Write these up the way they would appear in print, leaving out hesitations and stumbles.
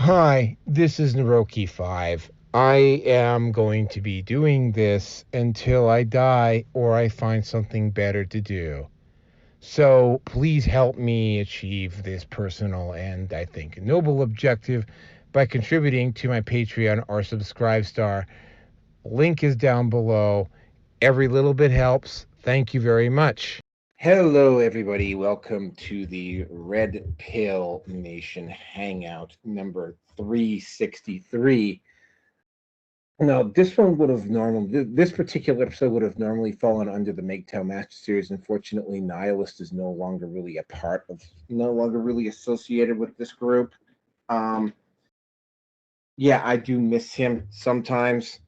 Hi, this is Naroki5. I am going to be doing this until I die or I find something better to do. So please help me achieve this personal and, I think, noble objective by contributing to my Patreon or Subscribe Star. Link is down below. Every little bit helps. Thank you very much. Hello, everybody. Welcome to the Red Pill Nation Hangout number 363. Now, this particular episode would have normally fallen under the MGTOW Master Series. Unfortunately, Nihilist is no longer really associated with this group. Yeah, I do miss him sometimes.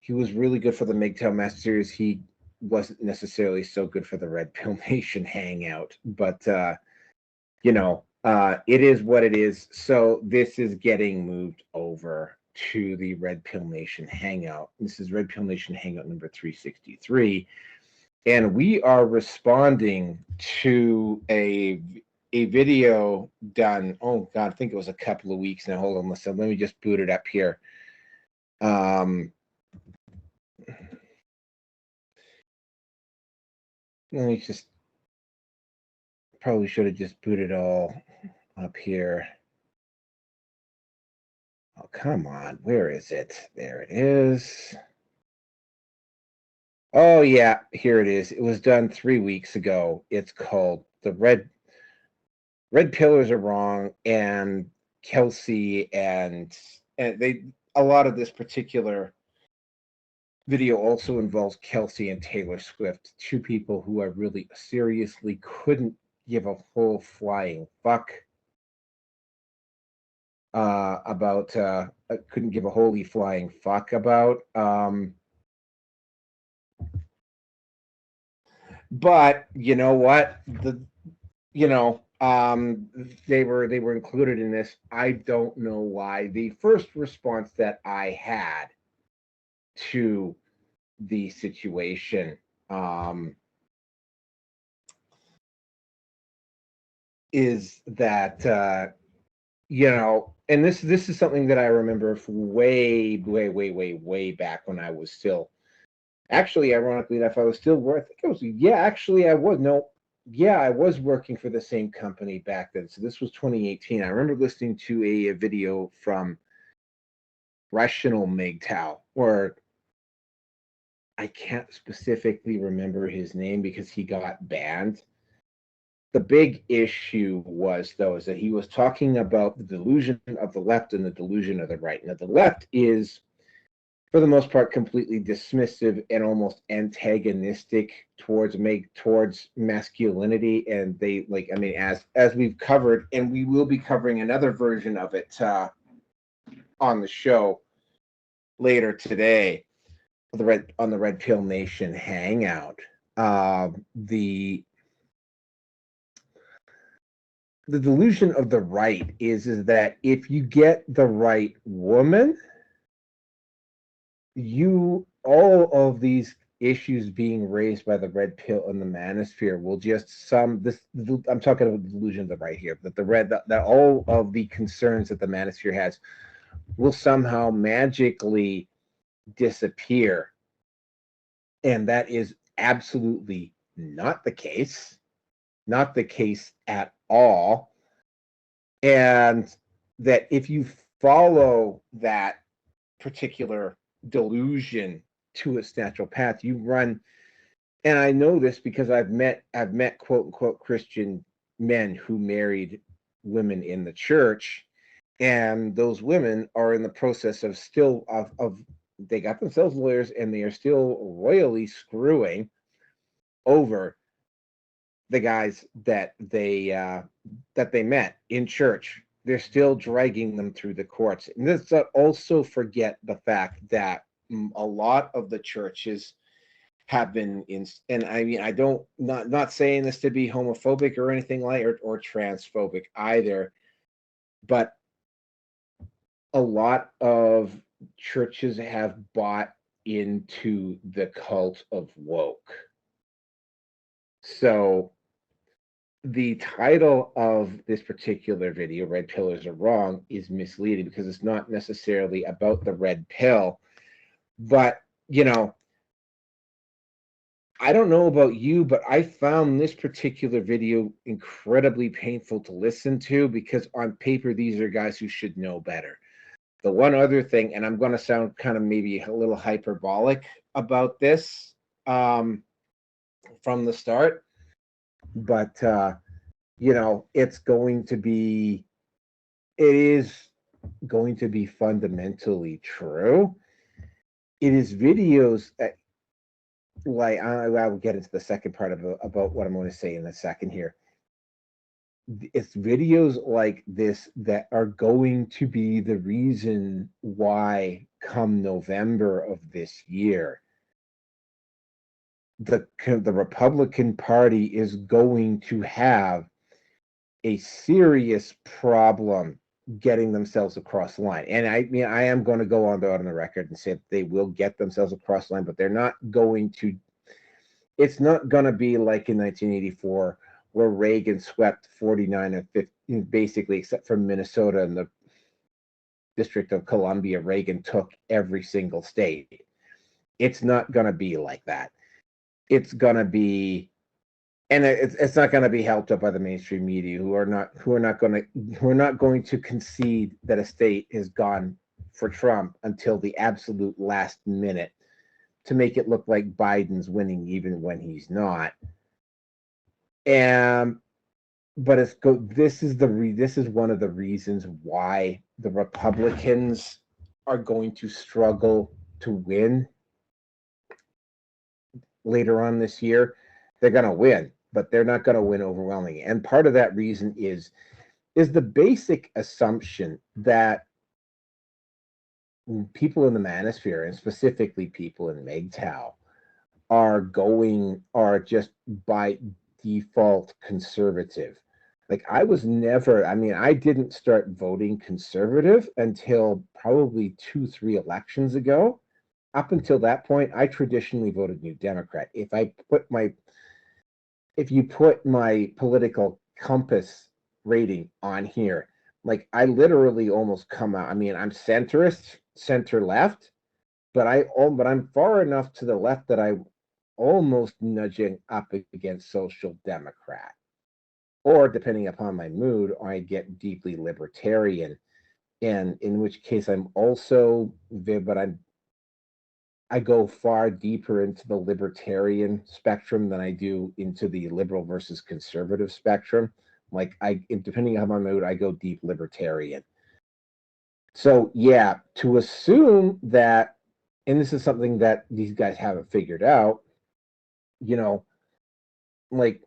He was really good for the MGTOW Master Series. He wasn't necessarily so good for the Red Pill Nation Hangout, but it is what it is. So this is getting moved over to the Red Pill Nation Hangout. This is Red Pill Nation Hangout number 363. And we are responding to a video done. Oh God, I think it was a couple of weeks now. Hold on, listen. Let me just boot it up here. Let me just probably should have just booted all up here. Oh, come on. Where is it? There it is. Oh, yeah. Here it is. It was done 3 weeks ago. It's called The Red Pillars Are Wrong, and Kelsey and a lot of this particular video also involves Kelsey and Taylor Swift, two people who I really seriously couldn't give a whole flying fuck about. Couldn't give a holy flying fuck about. But you know what? They were included in this. I don't know why. The first response that I had to the situation is that and this is something that I remember from way back when I was still, actually, ironically enough, I was still I was working for the same company back then. So this was 2018. I remember listening to a video from Rational MGTOW, or I can't specifically remember his name because he got banned. The big issue was, though, is that he was talking about the delusion of the left and the delusion of the right. Now, the left is, for the most part, completely dismissive and almost antagonistic towards masculinity, and they as we've covered, and we will be covering another version of it on the show later today, on the Red Pill Nation Hangout. The delusion of the right is that if you get the right woman, all of these issues being raised by the red pill and the manosphere will just I'm talking about the delusion of the right here, that all of the concerns that the manosphere has will somehow magically disappear. And that is absolutely not the case. Not the case at all. And that if you follow that particular delusion to its natural path, you run. And I know this because I've met quote unquote Christian men who married women in the church, and those women are in the process of they got themselves lawyers, and they are still royally screwing over the guys that they met in church. They're still dragging them through the courts. And let's also forget the fact that a lot of the churches have been in, and I mean, I don't, not saying this to be homophobic or anything like, or transphobic either, but a lot of churches have bought into the cult of woke. So the title of this particular video, Red Pillars Are Wrong, is misleading because it's not necessarily about the red pill. But, I don't know about you, but I found this particular video incredibly painful to listen to because on paper, these are guys who should know better. The one other thing, and I'm going to sound kind of maybe a little hyperbolic about this from the start, but, it's going to be, it is going to be fundamentally true. It is videos that, like, I will get into the second part about what I'm going to say in a second here. It's videos like this that are going to be the reason why, come November of this year, the Republican Party is going to have a serious problem getting themselves across the line. And I mean, I am going to go on the record and say that they will get themselves across the line, but they're not going to. It's not going to be like in 1984 where Reagan swept 49 and 50, basically, except for Minnesota and the District of Columbia. Reagan took every single state. It's not going to be like that. It's going to be, and it's not going to be helped up by the mainstream media who are not going to concede that a state has gone for Trump until the absolute last minute to make it look like Biden's winning even when he's not. And but this is one of the reasons why the Republicans are going to struggle to win later on this year. They're going to win, but they're not going to win overwhelmingly. And part of that reason is the basic assumption that people in the Manosphere, and specifically people in MGTOW, are just by default conservative. Like, I didn't start voting conservative until probably 2-3 elections ago. Up until that point, I traditionally voted New Democrat. If you put my political compass rating on here, like, I literally almost come out. I mean, I'm centrist, center left, but I'm far enough to the left that I'm almost nudging up against social democrat, or depending upon my mood, I get deeply libertarian, and in which case I go far deeper into the libertarian spectrum than I do into the liberal versus conservative spectrum. Like, depending on my mood, I go deep libertarian. So yeah, to assume that, and this is something that these guys haven't figured out, like,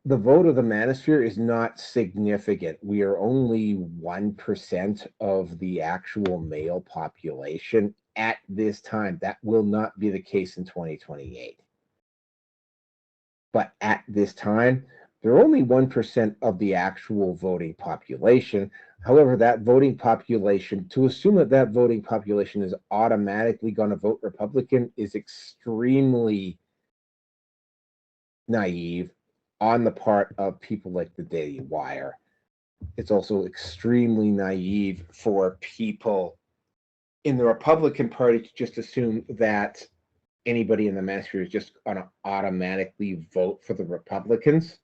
the vote of the Manosphere is not significant. We are only 1% of the actual male population at this time. That will not be the case in 2028. But at this time, they're only 1% of the actual voting population. However, that voting population, to assume that voting population is automatically going to vote Republican, is extremely naive on the part of people like the Daily Wire. It's also extremely naive for people in the Republican Party to just assume that anybody in the Manosphere is just going to automatically vote for the Republicans.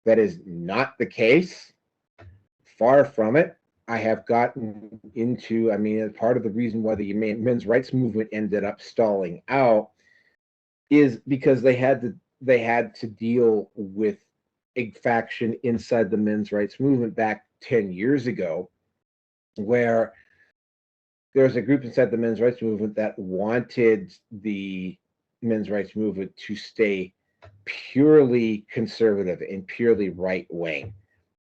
That is not the case. Far from it. I have gotten into, part of the reason why the men's rights movement ended up stalling out is because they had to deal with a faction inside the men's rights movement back 10 years ago, where there was a group inside the men's rights movement that wanted the men's rights movement to stay purely conservative and purely right wing.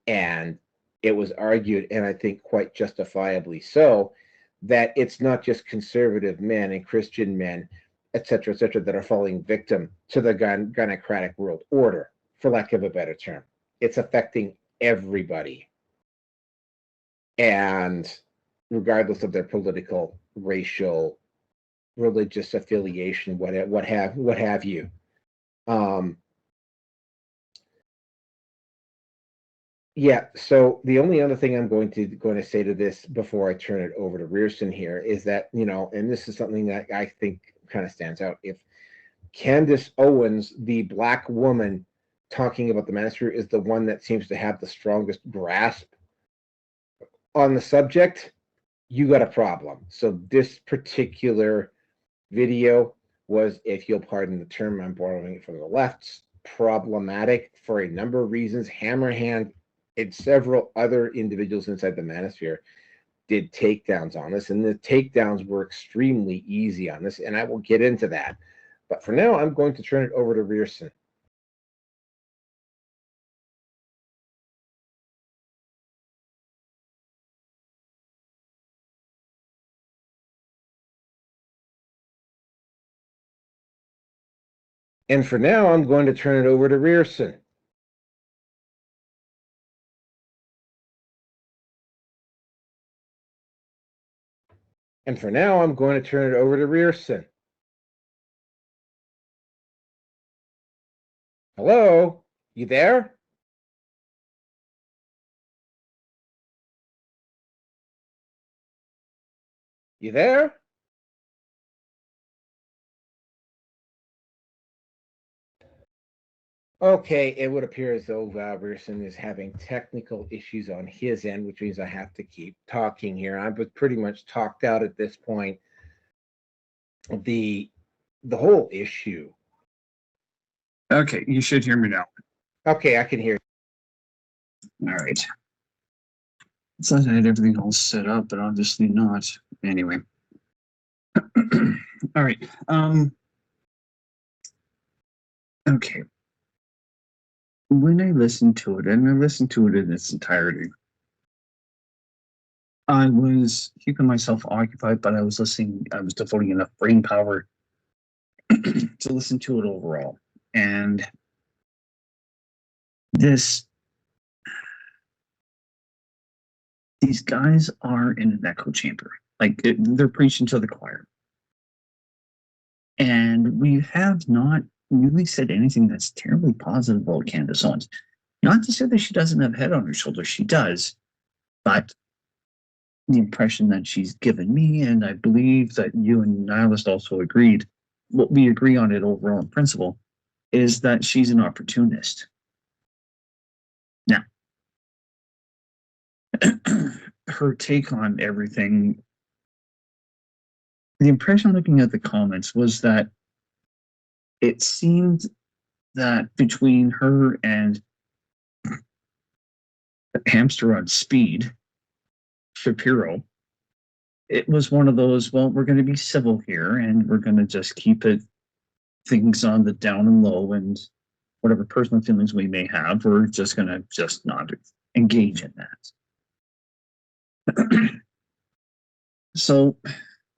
And it was argued, and I think quite justifiably so, that it's not just conservative men and Christian men, et cetera, that are falling victim to the gynocratic world order, for lack of a better term. It's affecting everybody. And regardless of their political, racial, religious affiliation, what have you. Yeah, so the only other thing I'm going to say to this before I turn it over to Rearson here is that, and this is something that I think kind of stands out. If Candace Owens, the black woman talking about the Manosphere, is the one that seems to have the strongest grasp on the subject, you got a problem. So this particular video was, if you'll pardon the term, I'm borrowing it from the left, problematic for a number of reasons. Hammerhand and several other individuals inside the Manosphere did takedowns on this, and the takedowns were extremely easy on this, and I will get into that. But for now, I'm going to turn it over to Rearson. And for now, I'm going to turn it over to Rearson. And for now, I'm going to turn it over to Rearson. Hello? You there? You there? Okay, it would appear as though Rearson is having technical issues on his end, which means I have to keep talking here. I'm pretty much talked out at this point. The the whole issue. Okay, you should hear me now. Okay, I can hear you. All right. I thought I had everything all set up, but obviously not. Anyway. All right. Okay. When I listened to it, and I listened to it in its entirety, I was keeping myself occupied, but I was devoting enough brain power to listen to it overall. And these guys are in an echo chamber. They're preaching to the choir. And we have not really said anything that's terribly positive about Candace Owens. Not to say that she doesn't have head on her shoulders, she does, but the impression that she's given me, and I believe that you and Nihilist also agreed, what we agree on it overall in principle, is that she's an opportunist. Now, her take on everything, the impression looking at the comments was that it seemed that between her and Hamster on Speed, Shapiro, it was one of those, well, we're going to be civil here and we're going to just keep things on the down and low, and whatever personal feelings we may have, we're just going to just not engage in that. So,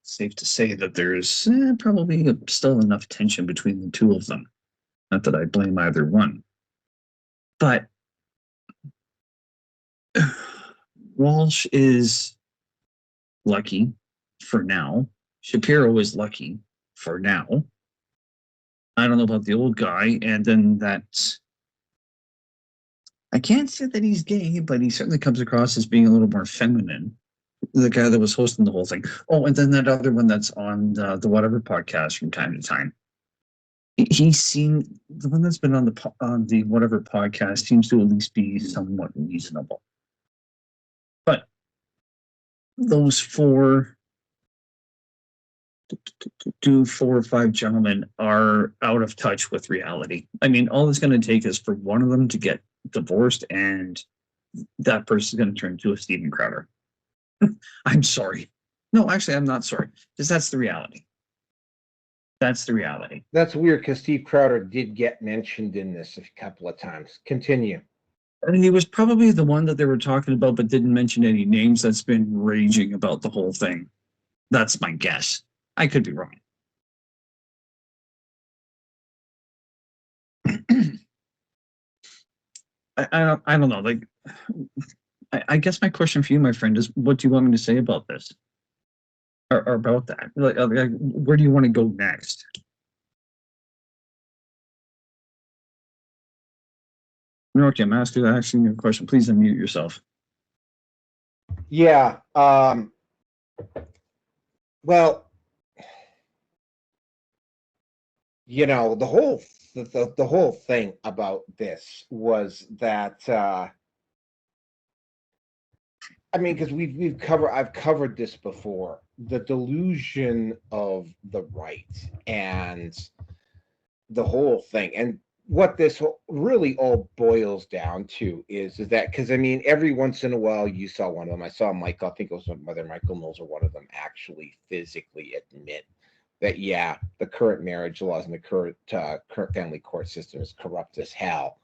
safe to say that there's probably still enough tension between the two of them. Not that I blame either one. But Walsh is lucky for now. Shapiro is lucky for now. I don't know about the old guy, and then that's... I can't say that he's gay, but he certainly comes across as being a little more feminine. The guy that was hosting the whole thing. Oh, and then that other one that's on the Whatever podcast from time to time. He seemed, the one that's been on the Whatever podcast seems to at least be somewhat reasonable. But those four or five gentlemen are out of touch with reality. I mean, all it's going to take is for one of them to get divorced, and that person's going to turn into a Steven Crowder. I'm sorry. No, actually, I'm not sorry, because that's the reality. That's the reality. That's weird, because Steve Crowder did get mentioned in this a couple of times. Continue. And he was probably the one that they were talking about, but didn't mention any names, that's been raging about the whole thing. That's my guess. I could be wrong. I don't know. Like, I guess my question for you, my friend, is what do you want me to say about this? Or about that? Like, where do you want to go next? No, okay, I'm asking you a question. Please unmute yourself. Yeah. Well, you know, the whole thing about this was that I mean, because I've covered this before, the delusion of the right and the whole thing, and what this really all boils down to is that because I mean, every once in a while you saw one of them. I saw Michael. I think it was whether Michael Knowles or one of them actually physically admit that yeah, the current marriage laws and the current family court system is corrupt as hell.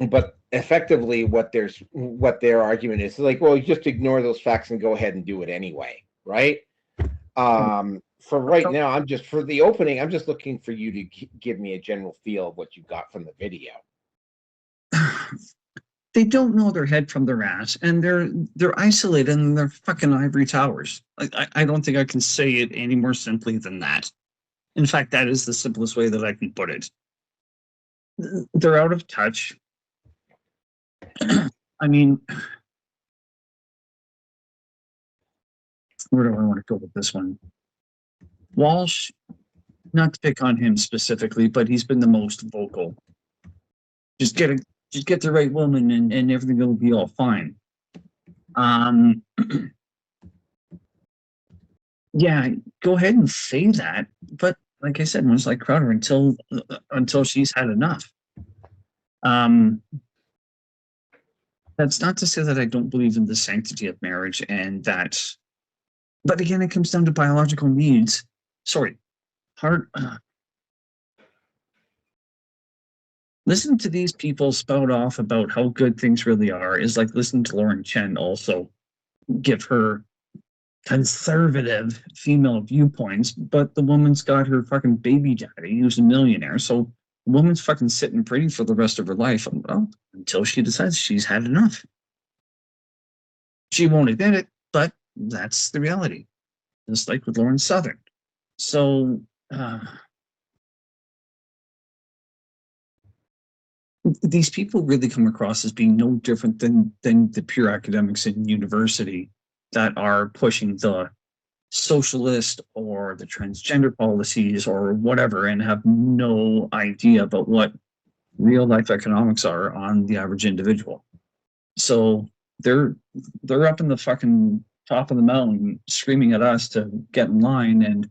But effectively, what their argument is like, well, you just ignore those facts and go ahead and do it anyway, right? For right now, I'm just for the opening. I'm just looking for you to give me a general feel of what you got from the video. They don't know their head from their ass, and they're isolated in their fucking ivory towers. I don't think I can say it any more simply than that. In fact, that is the simplest way that I can put it. They're out of touch. I mean, where do I want to go with this one? Walsh, not to pick on him specifically, but he's been the most vocal. Just get the right woman and everything will be all fine. Yeah, go ahead and say that, but like I said, much like Crowder, until she's had enough. That's not to say that I don't believe in the sanctity of marriage and that, but again, it comes down to biological needs. Sorry, hard. Listening to these people spout off about how good things really are is like listening to Lauren Chen also give her conservative female viewpoints, but the woman's got her fucking baby daddy who's a millionaire. So the woman's fucking sitting pretty for the rest of her life, well, until she decides she's had enough. She won't admit it, but that's the reality. Just like with Lauren Southern. So these people really come across as being no different than the pure academics in university that are pushing the socialist or the transgender policies or whatever and have no idea about what real life economics are on the average individual. So they're up in the fucking top of the mountain screaming at us to get in line, and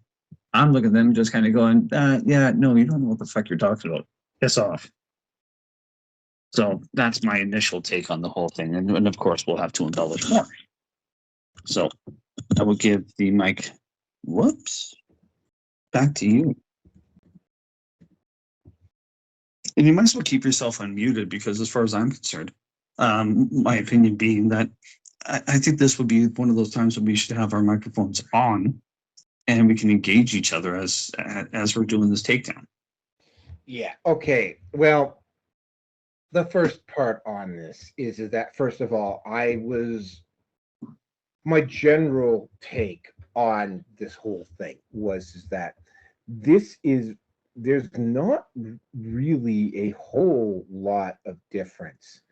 I'm looking at them just kind of going, yeah, no, you don't know what the fuck you're talking about. Piss off. So that's my initial take on the whole thing. And of course, we'll have to embellish more. So I will give the mic, back to you. And you might as well keep yourself unmuted because as far as I'm concerned, my opinion being that I think this would be one of those times when we should have our microphones on and we can engage each other as we're doing this takedown. Yeah. Okay. Well, the first part on this is that first of all, my general take on this whole thing was that there's not really a whole lot of difference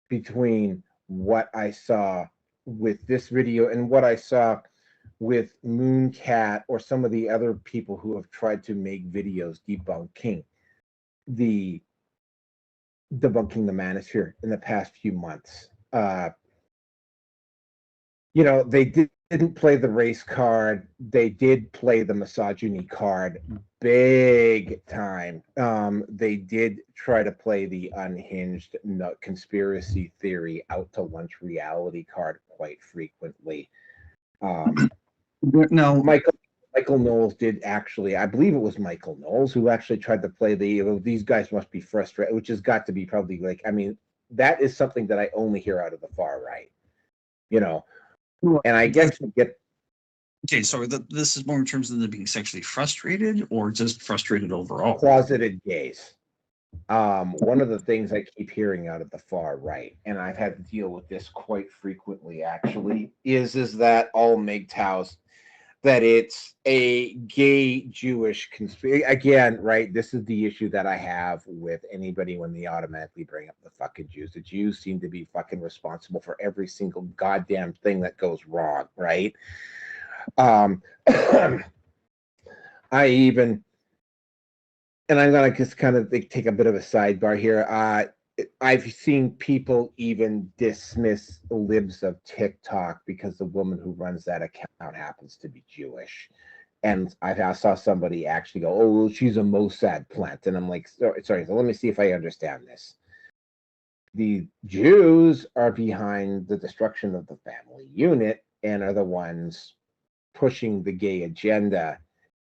between what I saw with this video and what I saw with Mooncat or some of the other people who have tried to make videos debunking the Manosphere in the past few months. They didn't play the race card. They did play the misogyny card big time. They did try to play the unhinged conspiracy theory out to lunch reality card quite frequently. Now, Michael Knowles did actually, I believe it was Michael Knowles who actually tried to play these guys must be frustrated, which has got to be probably like, I mean, that is something that I only hear out of the far right, and I guess you get. Okay, so this is more in terms of them being sexually frustrated or just frustrated overall? Closeted gays. One of the things I keep hearing out of the far right, and I've had to deal with this quite frequently actually, is that all MGTOWs, that it's a gay Jewish conspiracy. Again, right? This is the issue that I have with anybody when they automatically bring up the fucking Jews. The Jews seem to be fucking responsible for every single goddamn thing that goes wrong, right? I even, and I'm gonna just kind of take a bit of a sidebar here. I've seen people even dismiss libs of TikTok because the woman who runs that account happens to be Jewish. And I saw somebody actually go, "Oh, well, she's a Mossad plant," and I'm like, sorry. So let me see if I understand this. The Jews are behind the destruction of the family unit and are the ones pushing the gay agenda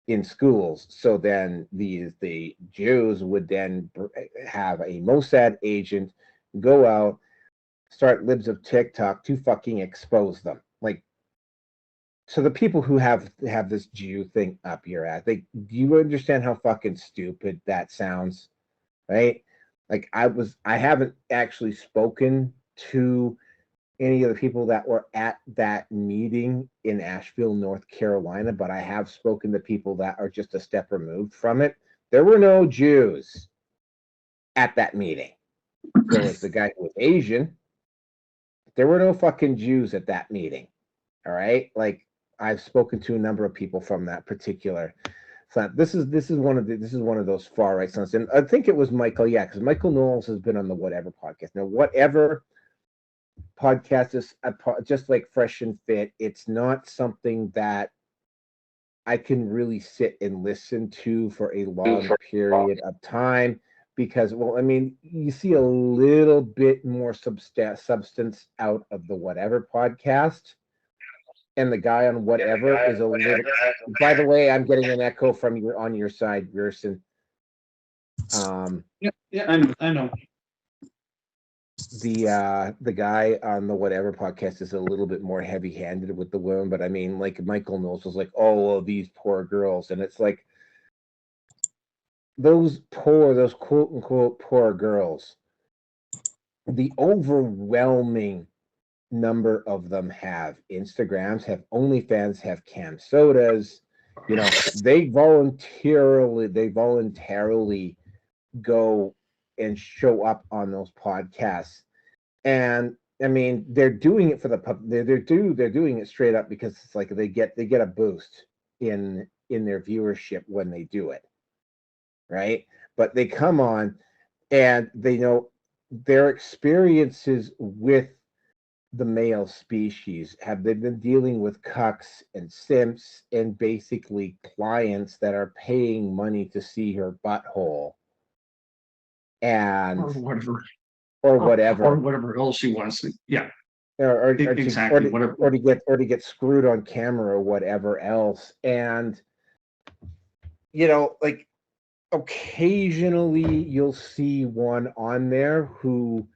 in schools. So then the Jews would then have a Mossad agent go out, start libs of TikTok to fucking expose them. Like, so the people who have this Jew thing up your ass, do you understand how fucking stupid that sounds? Right? Like I haven't actually spoken to any of the people that were at that meeting in Asheville, North Carolina, but I have spoken to people that are just a step removed from it. There were no Jews at that meeting. There was the guy who was Asian. There were no fucking Jews at that meeting. All right. Like, I've spoken to a number of people from that particular. This is one of those far right sons, and I think it was Michael. Yeah, because Michael Knowles has been on the Whatever podcast. Now, Whatever podcast is just like Fresh and Fit. It's not something that I can really sit and listen to for a long period of time because, well, I mean, you see a little bit more substance out of the Whatever podcast, and the guy on Whatever is a little. By the way, I'm getting an echo from you on your side, Gerson. Yeah, I know. The guy on the Whatever podcast is a little bit more heavy-handed with the women, but I mean, like Michael Knowles was like, "Oh, well, these poor girls," and it's like those quote unquote poor girls. The overwhelming number of them have Instagrams, have OnlyFans, have Cam Sodas. You know, they voluntarily go and show up on those podcasts. And I mean, they're doing it for the they're doing it straight up because it's like they get a boost in their viewership when they do it, right? But they come on and they know their experiences with the male species. Have they been dealing with cucks and simps and basically clients that are paying money to see her butthole and or whatever or whatever else she wants? Yeah, exactly. Whatever. Or to get screwed on camera or whatever else. And you know, like occasionally you'll see one on there who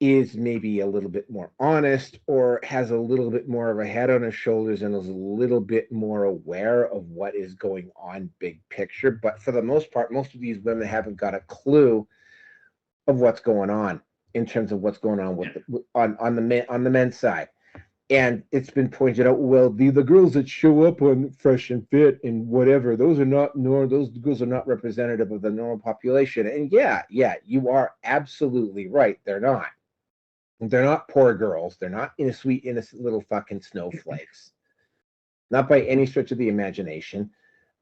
is maybe a little bit more honest or has a little bit more of a head on his shoulders and is a little bit more aware of what is going on big picture. But for the most part, most of these women haven't got a clue of what's going on in terms of what's going on with on the men's side. And it's been pointed out, well, the girls that show up on Fresh and Fit and whatever, those girls are not representative of the normal population. And yeah, you are absolutely right. They're not. They're not poor girls. They're not sweet, innocent little fucking snowflakes. Not by any stretch of the imagination.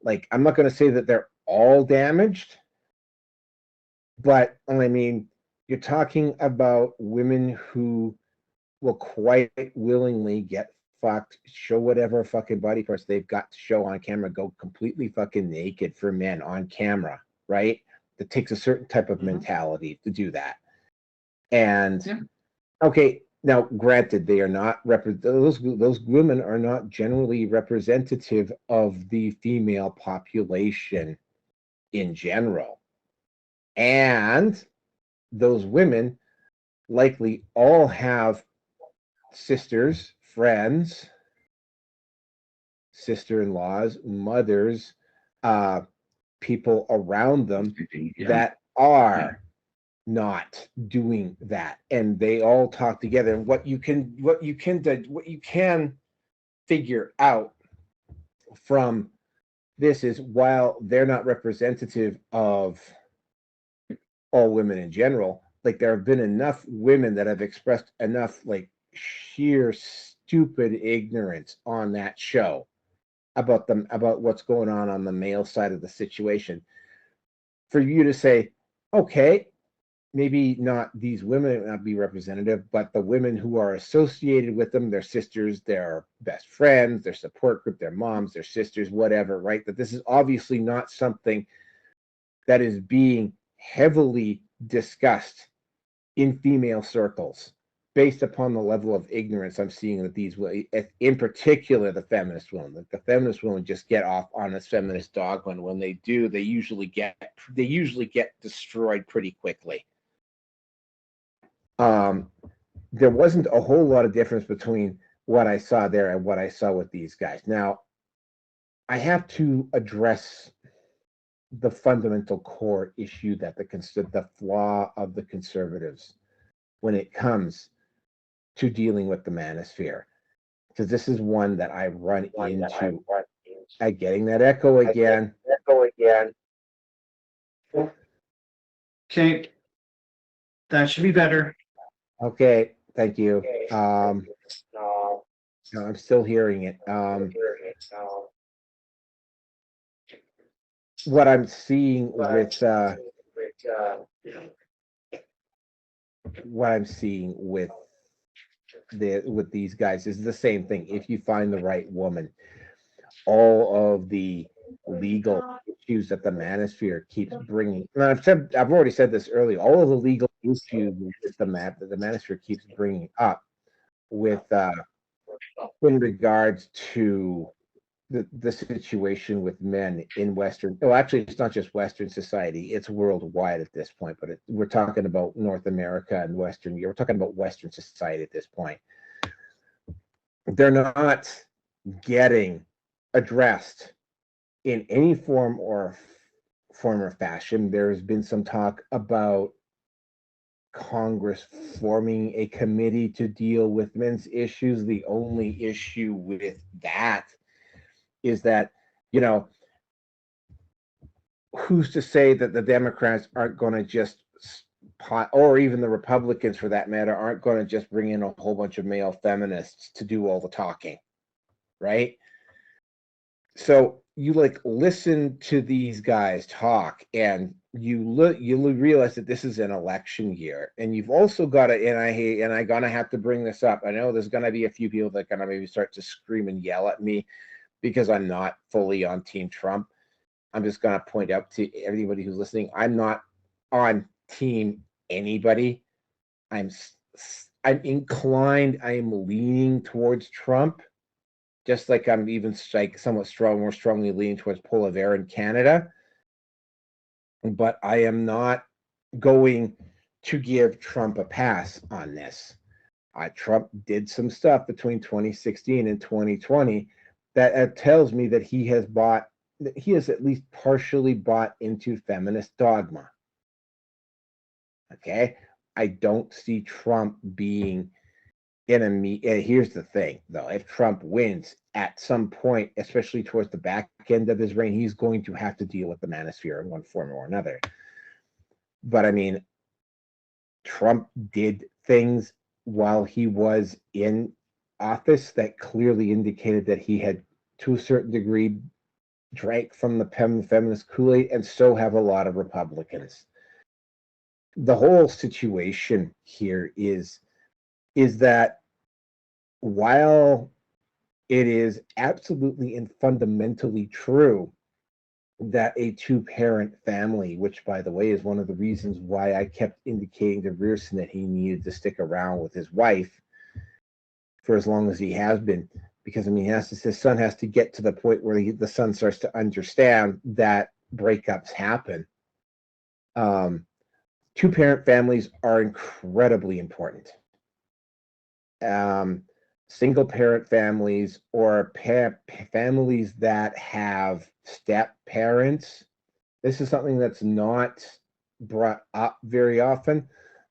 Like, I'm not going to say that they're all damaged, but I mean, you're talking about women who will quite willingly get fucked, show whatever fucking body parts they've got to show on camera, go completely fucking naked for men on camera, right? That takes a certain type of mentality to do that. And okay, now granted, they are not those women are not generally representative of the female population in general. And those women likely all have sisters, friends, sister-in-laws, mothers, people around them that are not doing that, and they all talk together. And what you can figure out from this is, while they're not representative of all women in general, like there have been enough women that have expressed enough like sheer stupid ignorance on that show about them, about what's going on the male side of the situation, for you to say, okay, maybe not these women not be representative, but the women who are associated with them, their sisters, their best friends, their support group, their moms, their sisters, whatever, right? That this is obviously not something that is being heavily discussed in female circles based upon the level of ignorance I'm seeing that these, in particular, the feminist women. Like the feminist women just get off on this feminist dogma, and when they do, they usually get destroyed pretty quickly. There wasn't a whole lot of difference between what I saw there and what I saw with these guys. Now, I have to address the fundamental core issue that the flaw of the conservatives when it comes to dealing with the manosphere, because this is one that I run into. I'm getting that echo again. Okay, that should be better. Okay, thank you. No, I'm still hearing it. What I'm seeing with these guys is the same thing. If you find the right woman, all of the legal issues that the manosphere keeps bringing. And I've already said this earlier. All of the legal issues with the manosphere keeps bringing up with in regards to the situation with men in Western. Oh, actually, it's not just Western society; it's worldwide at this point. But we're talking about North America and Western Europe. We're talking about Western society at this point. They're not getting addressed in any form or fashion. There has been some talk about Congress forming a committee to deal with men's issues. The only issue with that is that, you know, who's to say that the Democrats aren't going to just or even the Republicans for that matter, aren't going to just bring in a whole bunch of male feminists to do all the talking, right? So you like listen to these guys talk, and you realize that this is an election year, and you've also got to, and I'm gonna have to bring this up. I know there's gonna be a few people that are gonna maybe start to scream and yell at me because I'm not fully on Team Trump. I'm just gonna point out to everybody who's listening, I'm not on Team anybody. I'm inclined, I am leaning towards Trump, just like I'm even like somewhat more strongly leaning towards Poilievre in Canada. But I am not going to give Trump a pass on this. Trump did some stuff between 2016 and 2020 that tells me that he has at least partially bought into feminist dogma. Okay, I don't see Trump being enemy. Here's the thing, though: if Trump wins at some point, especially towards the back end of his reign, he's going to have to deal with the manosphere in one form or another. But I mean, Trump did things while he was in office that clearly indicated that he had, to a certain degree, drank from the feminist Kool-Aid, and so have a lot of Republicans. The whole situation here is that while it is absolutely and fundamentally true that a two-parent family, which, by the way, is one of the reasons why I kept indicating to Rearson that he needed to stick around with his wife for as long as he has been, because I mean, his son has to get to the point where the son starts to understand that breakups happen. Two-parent families are incredibly important. Single-parent families or families that have step parents, this is something that's not brought up very often.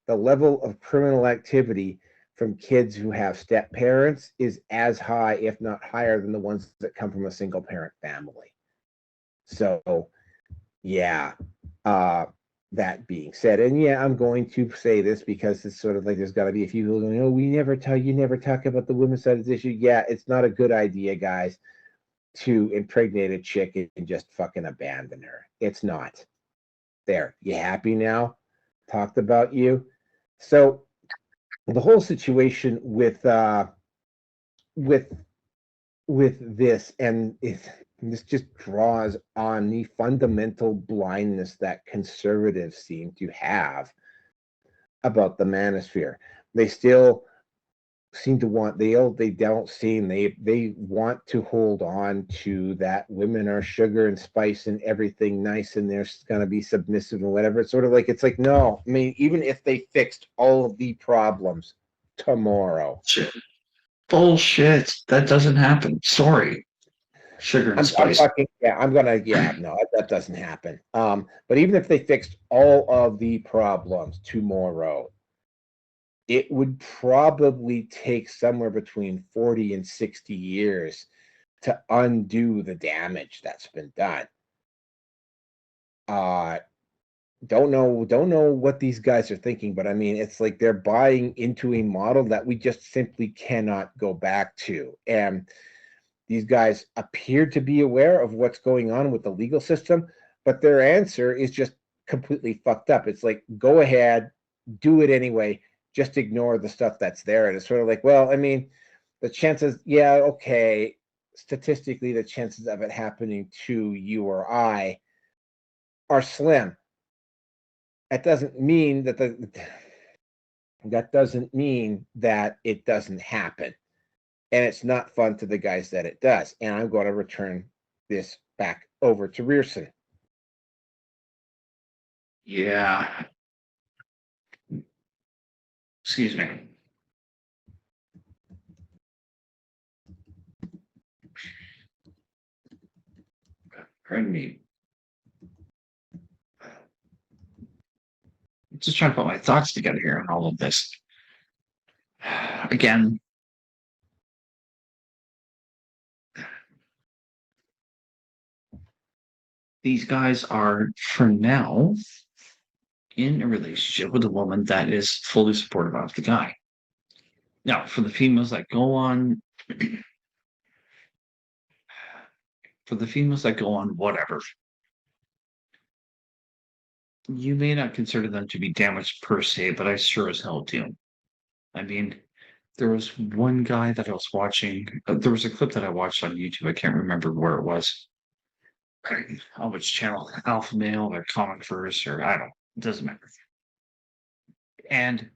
The level of criminal activity from kids who have step parents is as high, if not higher, than the ones that come from a single parent family. So, yeah. That being said, and yeah, I'm going to say this because it's sort of like there's got to be a few people going, "Oh, you never talk about the women's side of this issue." Yeah, it's not a good idea, guys, to impregnate a chick and just fucking abandon her. It's not. There, you happy now? Talked about you. So the whole situation with with this, and this just draws on the fundamental blindness that conservatives seem to have about the manosphere. They still seem to want they don't seem they want to hold on to that women are sugar and spice and everything nice and they're going to be submissive and whatever. It's sort of like, it's like, no, I mean, even if they fixed all of the problems tomorrow, Bullshit. That doesn't happen. Sorry. Sugar and I'm spice. talking, yeah, I'm gonna, yeah, no, that doesn't happen. But even if they fixed all of the problems tomorrow, it would probably take somewhere between 40 and 60 years to undo the damage that's been done. Uh don't know what these guys are thinking, but I mean, it's like they're buying into a model that we just simply cannot go back to. And these guys appear to be aware of what's going on with the legal system, but their answer is just completely fucked up. It's like, go ahead, do it anyway, just ignore the stuff that's there. And it's sort of like, well, I mean, the chances, yeah, okay, statistically, the chances of it happening to you or I are slim. That doesn't mean that it doesn't happen. And it's not fun to the guys that it does. And I'm going to return this back over to Rearson. Yeah. Excuse me. Pardon me. I'm just trying to put my thoughts together here on all of this. Again, these guys are, for now, in a relationship with a woman that is fully supportive of the guy. Now, for the females that go on, whatever, you may not consider them to be damaged per se, but I sure as hell do. I mean, there was one guy that I was watching. There was a clip that I watched on YouTube. I can't remember where it was. On which channel? Alpha Male or Comic Verse or I don't. It doesn't matter. And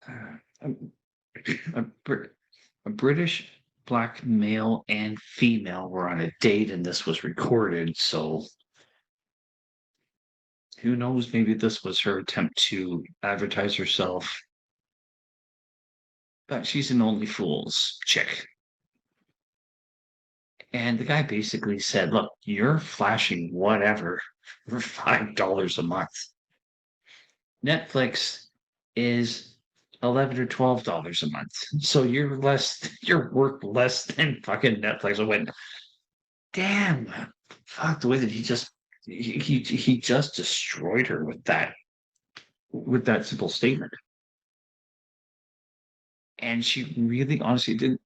a, a British black male and female were on a date, and this was recorded. So who knows? Maybe this was her attempt to advertise herself. But she's an only fools chick. And the guy basically said, look, you're flashing whatever for $5 a month. Netflix is $11 or $12 a month. So you're worth less than fucking Netflix. I went, damn, fuck the way that he just destroyed her with that simple statement. And she really honestly didn't.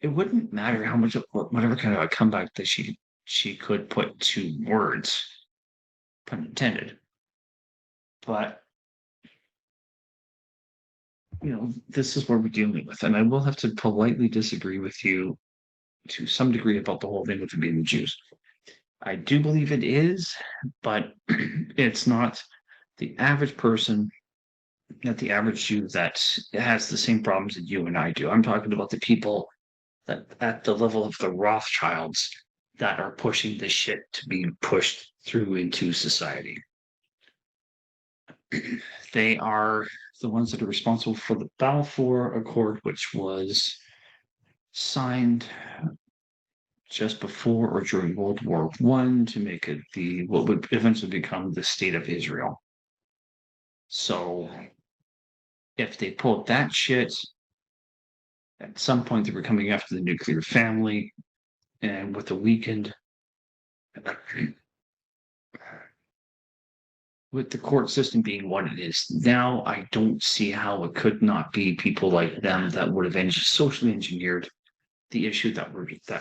It wouldn't matter how much of whatever kind of a comeback that she could put to words, pun intended. But this is what we're dealing with, and I will have to politely disagree with you to some degree about the whole thing with being the Jews. I do believe it is, but it's not the average person, not the average Jew that has the same problems that you and I do. I'm talking about the people that at the level of the Rothschilds that are pushing this shit to be pushed through into society. They are the ones that are responsible for the Balfour Accord, which was signed just before or during World War I to make it what would eventually become the State of Israel. So if they pulled that shit, at some point they were coming after the nuclear family, and with the weekend, with the court system being what it is now, I don't see how it could not be people like them that would have socially engineered the issue that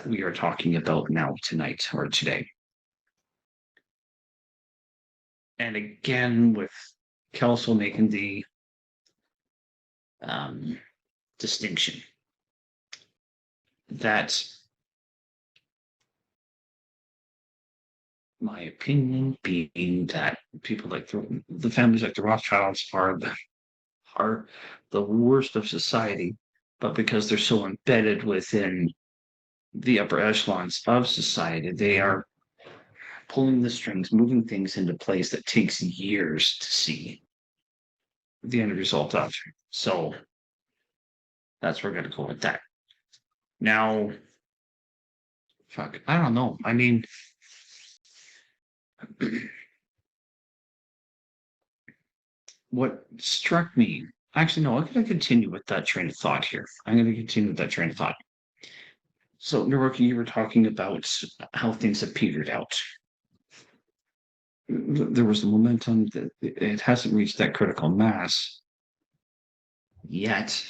we are talking about now tonight or today. And again, with Kelso making the distinction that my opinion being that people like the families like the Rothschilds are the worst of society, but because they're so embedded within the upper echelons of society, they are pulling the strings, moving things into place that takes years to see the end result of. So that's where we're going to go with that. Now, fuck, I don't know. I mean, what struck me, actually, no, I'm going to continue with that train of thought here. I'm going to continue with that train of thought. So, Naruki, you were talking about how things have petered out. There was the momentum that it hasn't reached that critical mass yet,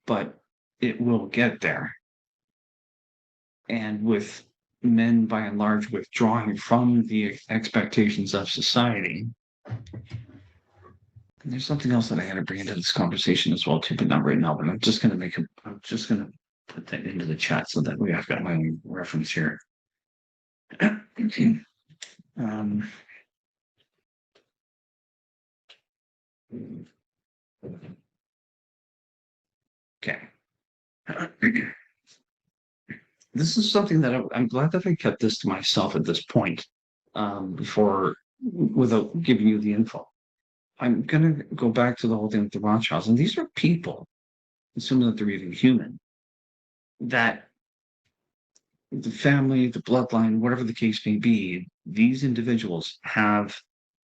but it will get there. And with men, by and large, withdrawing from the expectations of society, and there's something else that I got to bring into this conversation as well, too, but not right now. But I'm just going to put that into the chat so that I've got my own reference here. Okay. This is something that I'm glad that I kept this to myself at this point, before, without giving you the info. I'm going to go back to the whole thing with the Rothschilds, and these are people, assuming that they're even human, that the family, the bloodline, whatever the case may be, these individuals have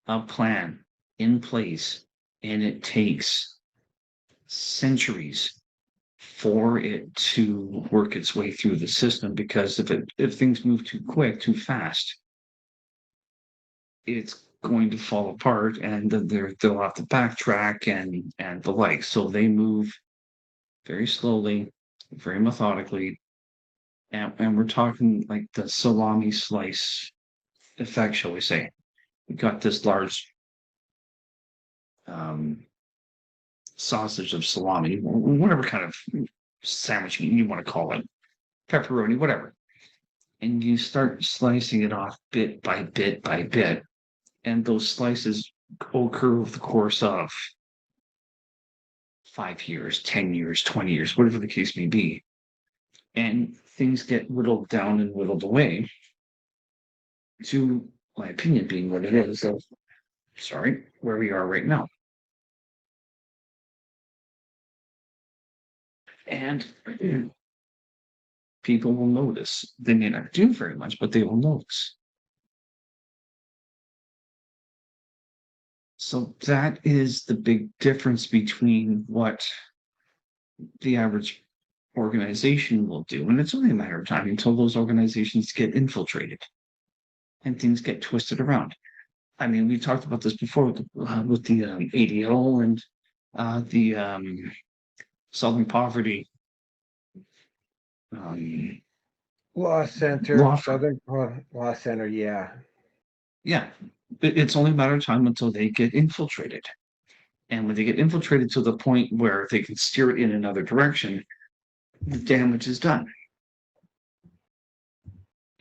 a plan in place, and it takes centuries for it to work its way through the system, because if things move too quick, too fast, it's going to fall apart, and they'll have to backtrack and the like. So they move very slowly, very methodically, and we're talking like the salami slice effect, shall we say. We got this large sausage of salami, whatever kind of sandwich you want to call it, pepperoni, whatever. And you start slicing it off bit by bit by bit. And those slices occur over the course of 5 years, 10 years, 20 years, whatever the case may be. And things get whittled down and whittled away to, my opinion being what it is, where we are right now. And people will notice. They may not do very much, but they will notice. So that is the big difference between what the average organization will do. And it's only a matter of time until those organizations get infiltrated and things get twisted around. I mean, we talked about this before with the ADO and the Southern Poverty Law Center, Southern Law Center, yeah. Yeah, it's only a matter of time until they get infiltrated. And when they get infiltrated to the point where they can steer it in another direction, the damage is done.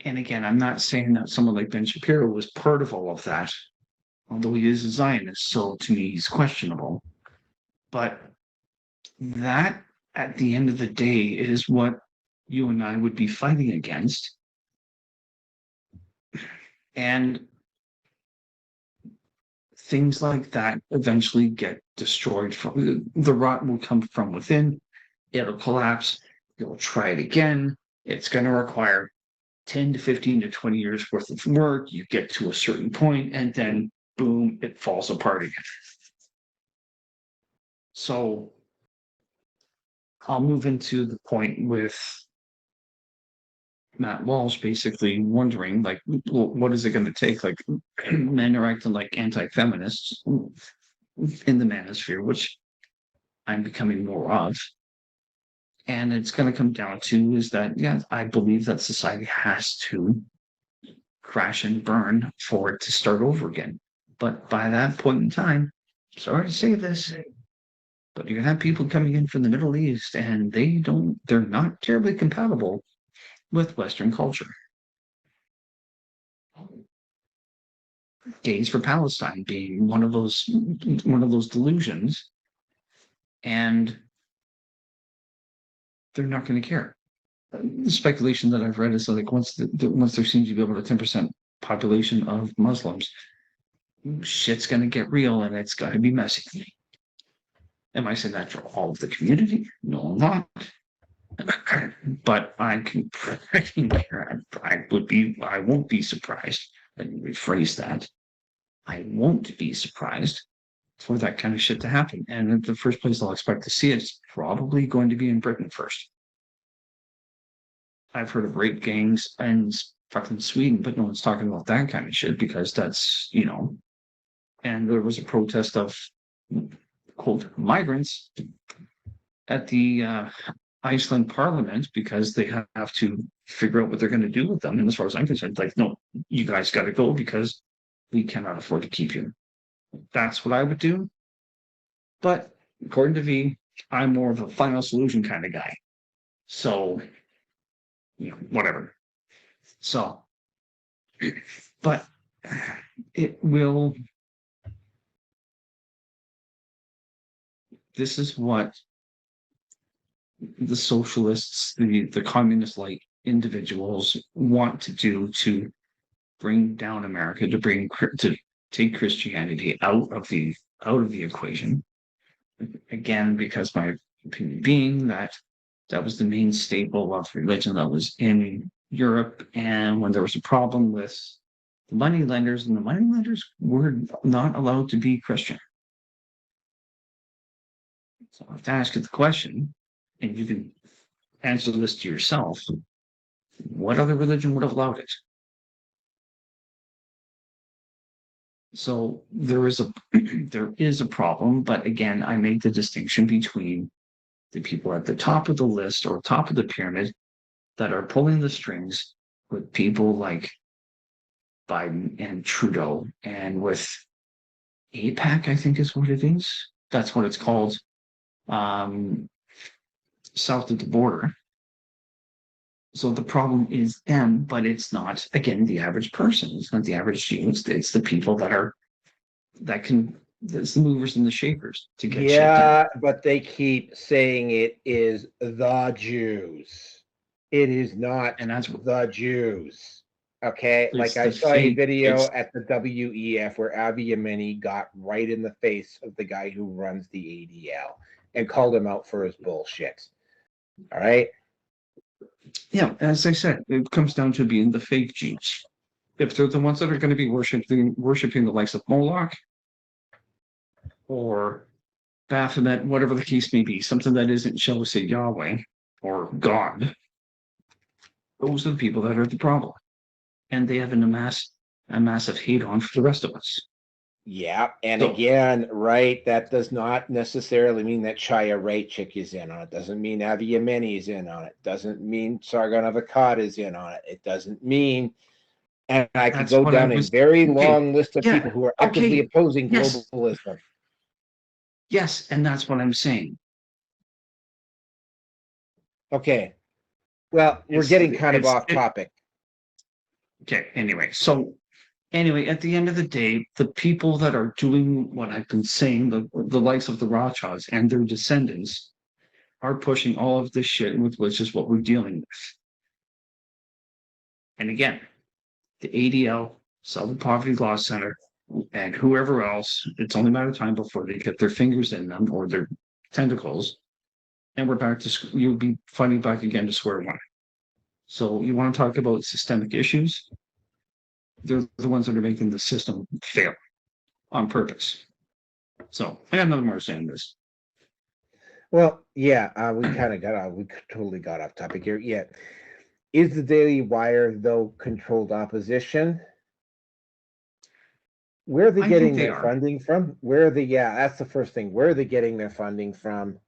And again, I'm not saying that someone like Ben Shapiro was part of all of that, although he is a Zionist, so to me he's questionable. But that, at the end of the day, is what you and I would be fighting against. And things like that eventually get destroyed. The rot will come from within. It'll collapse. You'll try it again. It's going to require 10 to 15 to 20 years worth of work. You get to a certain point, and then boom, it falls apart again. So I'll move into the point with Matt Walsh basically wondering, like, well, what is it going to take? Like, men are acting like anti-feminists in the manosphere, which I'm becoming more of. And it's going to come down to is that, yeah, I believe that society has to crash and burn for it to start over again. But by that point in time, sorry to say this, but you have people coming in from the Middle East and they're not terribly compatible with Western culture. Gays for Palestine being one of those delusions, and they're not going to care. The speculation that I've read is like once there seems to be about a 10% population of Muslims, shit's going to get real and it's got to be messy. Am I saying that for all of the community? No, I'm not. But I won't be surprised. Let me rephrase that. I won't be surprised for that kind of shit to happen. And the first place I'll expect to see it is probably going to be in Britain first. I've heard of rape gangs in fucking Sweden, but no one's talking about that kind of shit because that's, and there was a protest of, quote, migrants at the Iceland parliament because they have to figure out what they're going to do with them. And as far as I'm concerned, like, no, you guys got to go because we cannot afford to keep you. That's what I would do. But according to V, I'm more of a final solution kind of guy. So, whatever. So, but it will. This is what the socialists, the communist-like individuals want to do to bring down America, to take Christianity out of the equation. Again, because my opinion being that was the main staple of religion that was in Europe, and when there was a problem with the moneylenders, and the moneylenders were not allowed to be Christian. So I have to ask you the question, and you can answer this to yourself. What other religion would have allowed it? So there is a problem, but again, I make the distinction between the people at the top of the list or top of the pyramid that are pulling the strings with people like Biden and Trudeau, and with APAC, I think is what it is. That's what it's called. South of the border. So the problem is them, but it's not, again, the average person. It's not the average Jew. It's the people it's the movers and the shakers to get shit done. But they keep saying it is the Jews. It is not, and that's the Jews. Okay, like I saw a video at the WEF where Avi Yemeni got right in the face of the guy who runs the ADL and called him out for his bullshit. All right. Yeah, as I said, it comes down to being the fake Jews. If they're the ones that are going to be worshiping the likes of Moloch or Baphomet, whatever the case may be, something that isn't, shall we say, Yahweh or God, those are the people that are the problem. And they have a massive hate on for the rest of us. Yeah, and so, again, right, that does not necessarily mean that Chaya Raichik is in on it. Doesn't mean Avi Yemeni is in on it. Doesn't mean Sargon of Akkad is in on it. It doesn't mean, and I could go down a very long list of people who are actively opposing globalism. Yes, and that's what I'm saying. Okay. Well, we're getting kind of off topic. Okay, anyway, at the end of the day, the people that are doing what I've been saying, the likes of the Rothschilds and their descendants, are pushing all of this shit, which is what we're dealing with. And again, the ADL, Southern Poverty Law Center, and whoever else, it's only a matter of time before they get their fingers in them or their tentacles, and we're back to, you'll be fighting back again to square one. So you want to talk about systemic issues? They're the ones that are making the system fail on purpose. So I got nothing more to say on this. Well, yeah, we totally got off topic here. Yeah, is the Daily Wire though controlled opposition? Where are they I think getting they their are. funding from? Where are they? Yeah, that's the first thing. Where are they getting their funding from?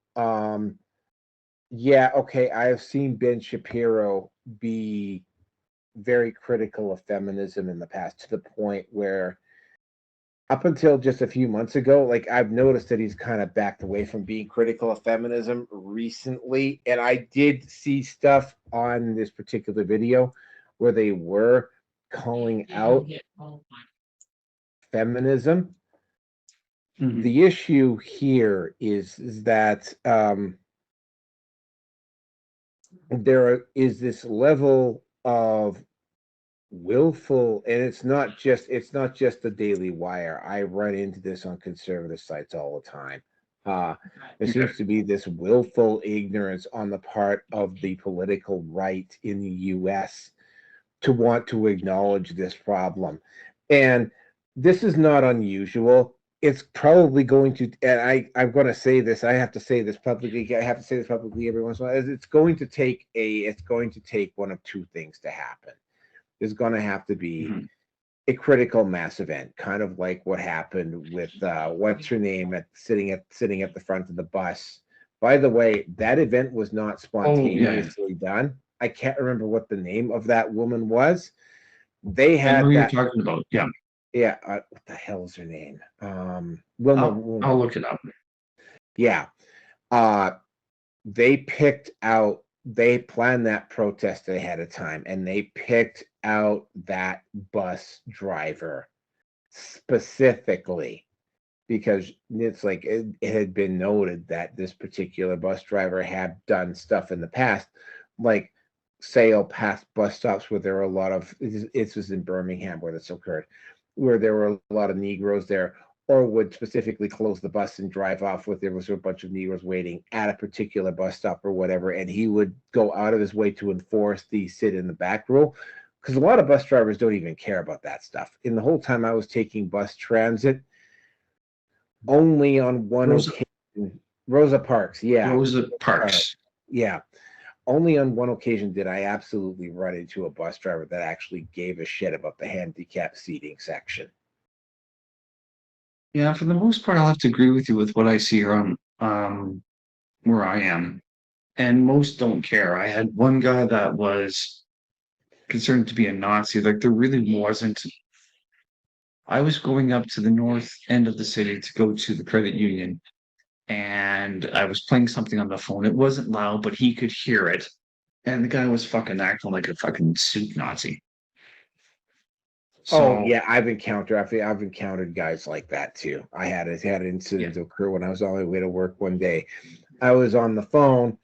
Yeah, okay. I have seen Ben Shapiro be very critical of feminism in the past to the point where up until just a few months ago, like I've noticed that he's kind of backed away from being critical of feminism recently. And I did see stuff on this particular video where they were calling out feminism. Mhm. The issue here is that there is this level of willful, and it's not just the Daily Wire. I run into this on conservative sites all the time. uh there Okay. seems to be this willful ignorance on the part of the political right in the US to want to acknowledge this problem. And this is not unusual. It's probably going to, and I'm going to say this, I have to say this publicly, I have to say this publicly every once in a while. It's going to take one of two things to happen. There's going to have to be Mhm. a critical mass event, kind of like what happened with what's her name sitting at the front of the bus. By the way, that event was not Oh yeah, spontaneously done. I can't remember what the name of that woman was. They I know had who you're that. talking about. Yeah, Yeah, what the hell is her name? Wilma. I'll look it up. Yeah, uh, they planned that protest ahead of time, and they picked out that bus driver specifically because it's like it had been noted that this particular bus driver had done stuff in the past, like sail past bus stops where there were a lot of, it was in Birmingham where this occurred, where there were a lot of Negroes there, or would specifically close the bus and drive off with, there was a bunch of Negroes waiting at a particular bus stop or whatever, and he would go out of his way to enforce the sit in the back rule, because a lot of bus drivers don't even care about that stuff. In the whole time I was taking bus transit, only on one Rosa occasion, Rosa Parks, yeah, Rosa Parks. yeah. Only on one occasion did I absolutely run into a bus driver that actually gave a shit about the handicap seating section. Yeah, for the most part, I'll have to agree with you with what I see here on where I am, and most don't care. I had one guy that was considered to be a Nazi. Like there really wasn't. I was going up to the north end of the city to go to the credit union, and I was playing something on the phone. It wasn't loud, but he could hear it. And the guy was fucking acting like a fucking suit Nazi. Oh So yeah, I've encountered guys like that too. I had an yeah, incident occur when I was on my way to work one day. I was on the phone,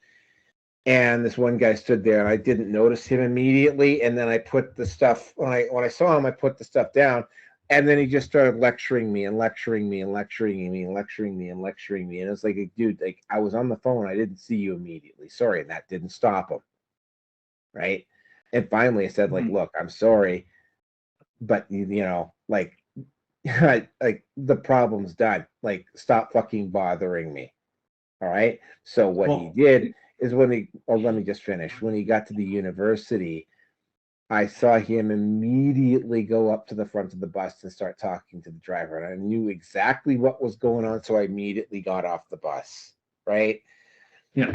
and this one guy stood there, and I didn't notice him immediately, and then I put the stuff, when I saw him, I put the stuff down, and then he just started lecturing me and lecturing me and lecturing me and lecturing me and lecturing me, and it's like, dude, like I was on the phone, I didn't see you immediately, sorry, and that didn't stop him, right? And finally I said, like, mhm. look, I'm sorry, but like like the problem's done, like stop fucking bothering me. All right. So what he Well, did is, let me just finish. When he got to the university, I saw him immediately go up to the front of the bus and start talking to the driver. And I knew exactly what was going on. So I immediately got off the bus. Right. yeah.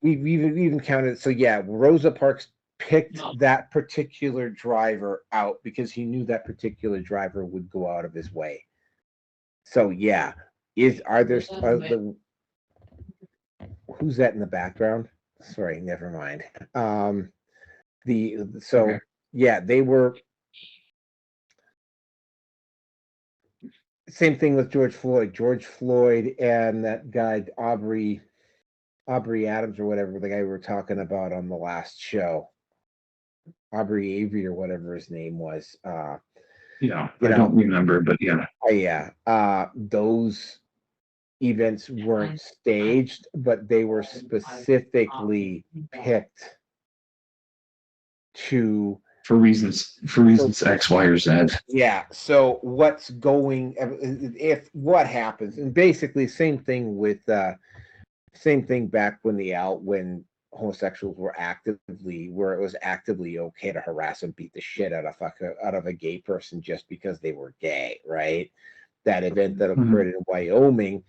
We've even counted. So yeah, Rosa Parks picked that particular driver out because he knew that particular driver would go out of his way. So yeah, are there who's that in the background? Sorry, never mind. The Okay. so yeah, they were, same thing with George Floyd. George Floyd and that guy Aubrey Adams or whatever, the guy we were talking about on the last show, Aubrey Avery or whatever his name was. Yeah, You I know, don't remember, but yeah. yeah, those events weren't staged, but they were specifically picked to. For So reasons X, Y, or Z. yeah. So what's going, if what happens, and basically same thing with Same thing back when homosexuals were actively where it was actively okay to harass and beat the shit out of a gay person just because they were gay, right? That event that occurred in Wyoming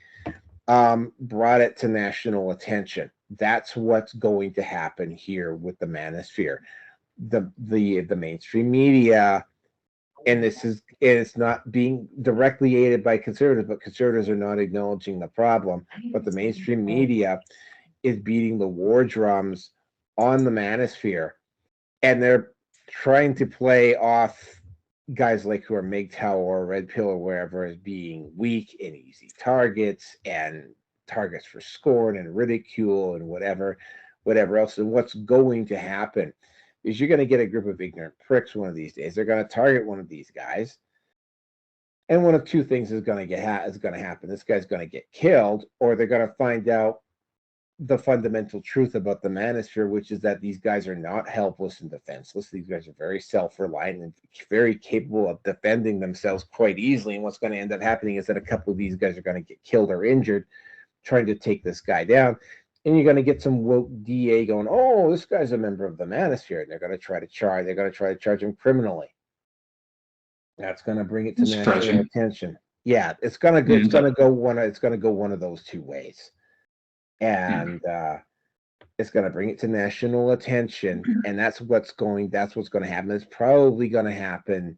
brought it to national attention. That's what's going to happen here with the Manosphere. The mainstream media, and it's not being directly aided by conservatives, but conservatives are not acknowledging the problem. But the mainstream media is beating the war drums on the Manosphere, and they're trying to play off guys like who are MGTOW or Red Pill or wherever as being weak and easy targets and targets for scorn and ridicule and whatever else. And what's going to happen is you're going to get a group of ignorant pricks one of these days. They're going to target one of these guys, and one of two things is going to happen. This guy's going to get killed, or they're going to find out the fundamental truth about the Manosphere, which is that these guys are not helpless and defenseless. These guys are very self-reliant and very capable of defending themselves quite easily. And what's going to end up happening is that a couple of these guys are going to get killed or injured trying to take this guy down. And you're going to get some woke DA going, "Oh, this guy's a member of the Manosphere," and they're going to try to charge him criminally. That's going to bring it to national attention. Yeah, it's going to go. It's going to go one of those two ways. And it's going to bring it to national attention, and that's what's going to happen. It's probably going to happen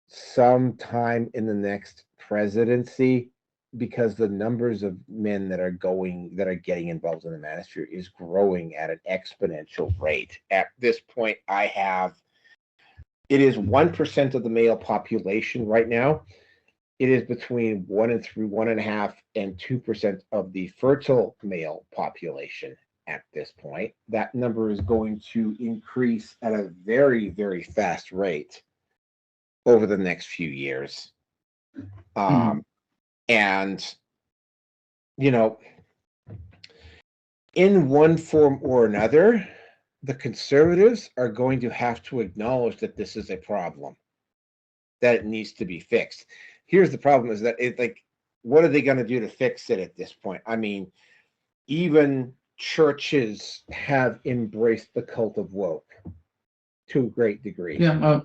sometime in the next presidency, because the numbers of men that are getting involved in the Manosphere is growing at an exponential rate. At this point, it is 1% of the male population right now. It is between 1.5 and 2% of the fertile male population at this point. That number is going to increase at a very, very fast rate over the next few years. And, in one form or another, the conservatives are going to have to acknowledge that this is a problem, that it needs to be fixed. Here's the problem: is that what are they going to do to fix it at this point? I mean, even churches have embraced the cult of woke to a great degree. Yeah.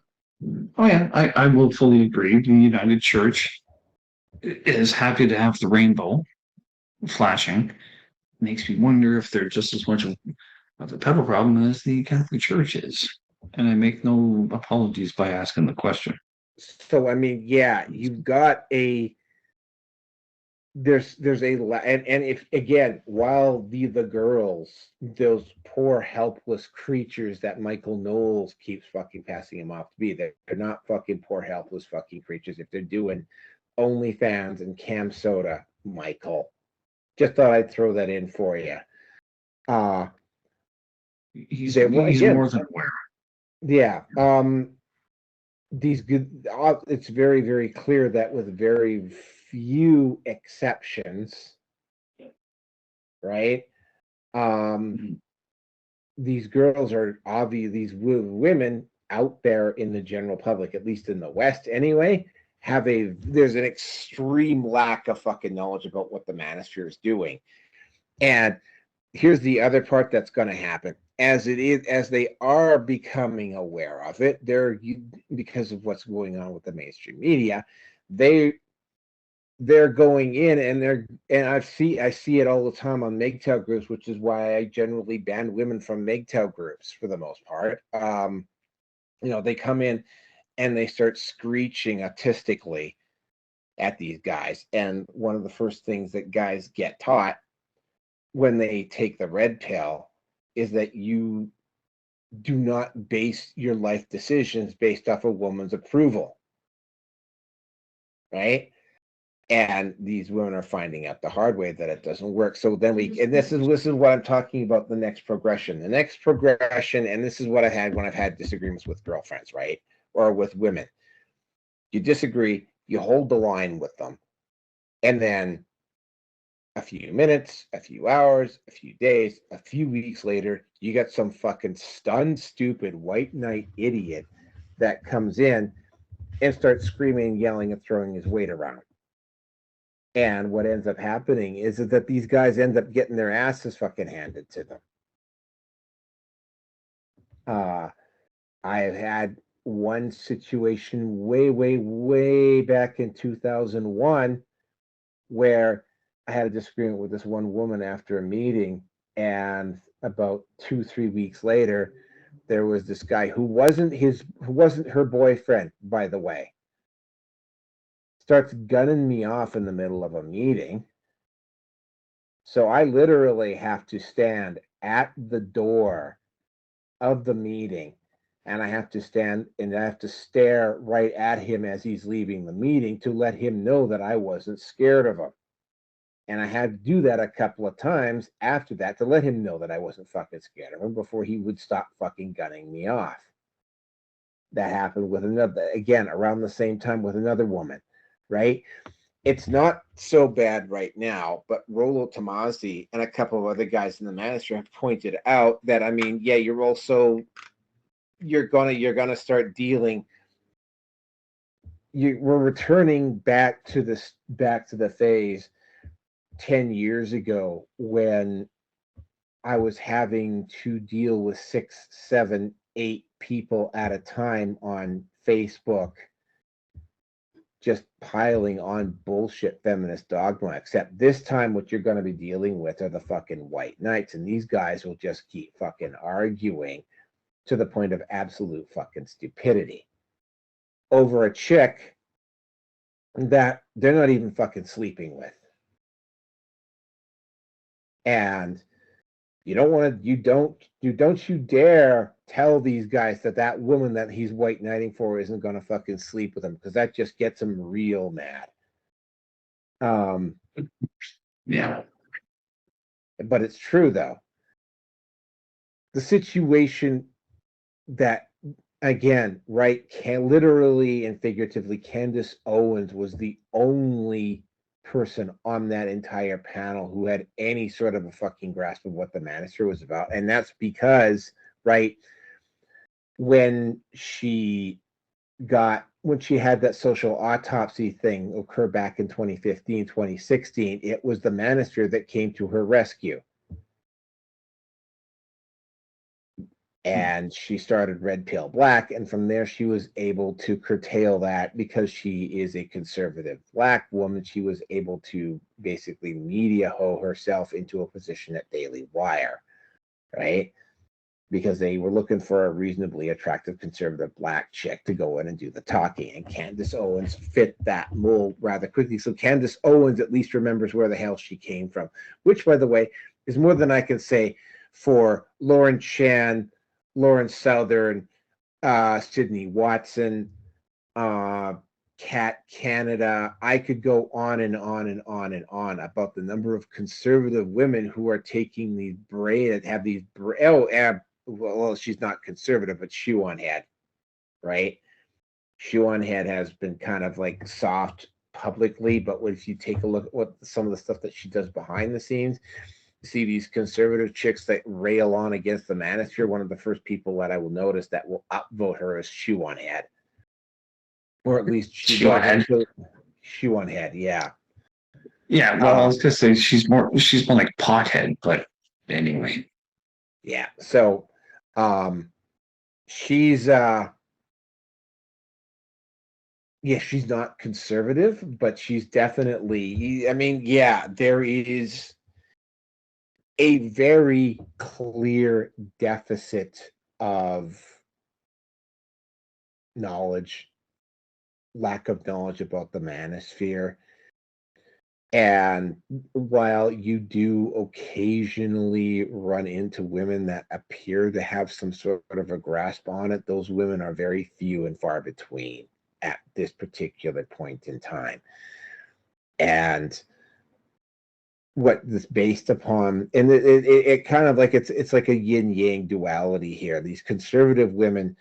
I will fully agree. The United Church is happy to have the rainbow flashing. Makes me wonder if they're just as much of the pedal problem as the Catholic Church is. And I make no apologies by asking the question. So, I mean, yeah, you've got there's and if, again, while the girls, those poor helpless creatures that Michael Knowles keeps fucking passing him off to be, they're not fucking poor helpless fucking creatures if they're doing OnlyFans and Cam Soda, Michael. Just thought I'd throw that in for you. He's more than aware. Yeah. It's very, very clear that with very few exceptions, right? These girls are these women out there in the general public, at least in the West anyway, there's an extreme lack of fucking knowledge about what the Manosphere is doing. And here's the other part that's going to happen. As they are becoming aware of it, because of what's going on with the mainstream media, they're going in and I see it all the time on MGTOW groups, which is why I generally ban women from MGTOW groups for the most part. They come in and they start screeching autistically at these guys, and one of the first things that guys get taught when they take the red pill is that you do not base your life decisions based off a woman's approval, right? And these women are finding out the hard way that it doesn't work. So then this is what I'm talking about, the next progression. The next progression, and this is what I had when I've had disagreements with girlfriends, right? Or with women. You disagree, you hold the line with them, and then a few minutes, a few hours, a few days, a few weeks later, you got some fucking stunned, stupid white knight idiot that comes in and starts screaming, yelling, and throwing his weight around. And what ends up happening is that these guys end up getting their asses fucking handed to them. I have had one situation way back in 2001 where I had a disagreement with this one woman after a meeting, and about 2-3 weeks later, there was this guy who wasn't her boyfriend, by the way, starts gunning me off in the middle of a meeting. So I literally have to stand at the door of the meeting, and I have to stand and I have to stare right at him as he's leaving the meeting to let him know that I wasn't scared of him. And I had to do that a couple of times after that to let him know that I wasn't fucking scared of him before he would stop fucking gunning me off. That happened with another, again, around the same time with another woman, right? It's not so bad right now, but Rollo Tomasi and a couple of other guys in the Manosphere have pointed out that, I mean, yeah, you're gonna start dealing. We're returning back to the phase 10 years ago when I was having to deal with 6, 7, 8 people at a time on Facebook, just piling on bullshit feminist dogma. Except this time, what you're going to be dealing with are the fucking white knights, and these guys will just keep fucking arguing to the point of absolute fucking stupidity over a chick that they're not even fucking sleeping with. And you don't you dare tell these guys that woman that he's white knighting for isn't going to fucking sleep with him, because that just gets him real mad. Yeah. But it's true though. The situation that, again, right, literally and figuratively, Candace Owens was the only person on that entire panel who had any sort of a fucking grasp of what the Manosphere was about. And that's because, right, when she had that social autopsy thing occur back in 2015, 2016, it was the Manosphere that came to her rescue. And she started Red Pill Black, and from there she was able to curtail that. Because she is a conservative Black woman, she was able to basically media hoe herself into a position at Daily Wire, right? Because they were looking for a reasonably attractive conservative Black chick to go in and do the talking, and Candace Owens fit that mold rather quickly. So Candace Owens at least remembers where the hell she came from, which, by the way, is more than I can say for Lauren Chan, Lauren Southern, Sydney Watson, Cat Canada. I could go on and on and on and on about the number of conservative women who are taking these well, she's not conservative, but shoe on head, right? Shoe on head has been kind of like soft publicly, but if you take a look at what some of the stuff that she does behind the scenes, see these conservative chicks that rail on against the Manosphere. One of the first people that I will notice that will upvote her is Shoe on Head, or at least Shoe on Head. Shoe on Head, yeah. Yeah, well, I was gonna say she's more like pothead, but anyway. Yeah, so she's she's not conservative, but she's definitely, I mean, yeah, there is a very clear deficit of knowledge, lack of knowledge about the Manosphere. And while you do occasionally run into women that appear to have some sort of a grasp on it, those women are very few and far between at this particular point in time. And what this based upon, and it kind of like it's like a yin yang duality here. These conservative women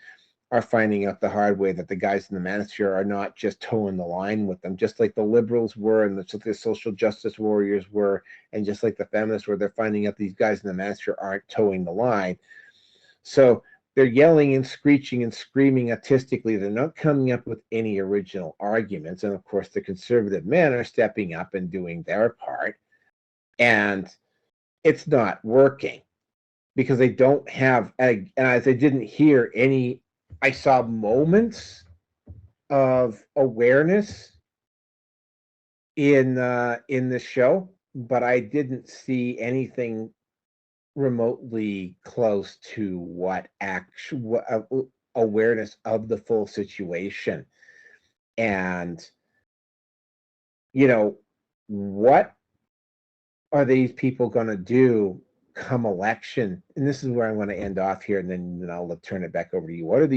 are finding out the hard way that the guys in the Manosphere are not just towing the line with them, just like the liberals were and the social justice warriors were, and just like the feminists were. They're finding out these guys in the Manosphere aren't towing the line. So they're yelling and screeching and screaming artistically. They're not coming up with any original arguments. And of course, the conservative men are stepping up and doing their part. And it's not working because they don't have, and as I didn't hear any, I saw moments of awareness in the show, but I didn't see anything remotely close to what actual awareness of the full situation. And what are these people going to do come election? And this is where I want to end off here, and then I'll turn it back over to you. What are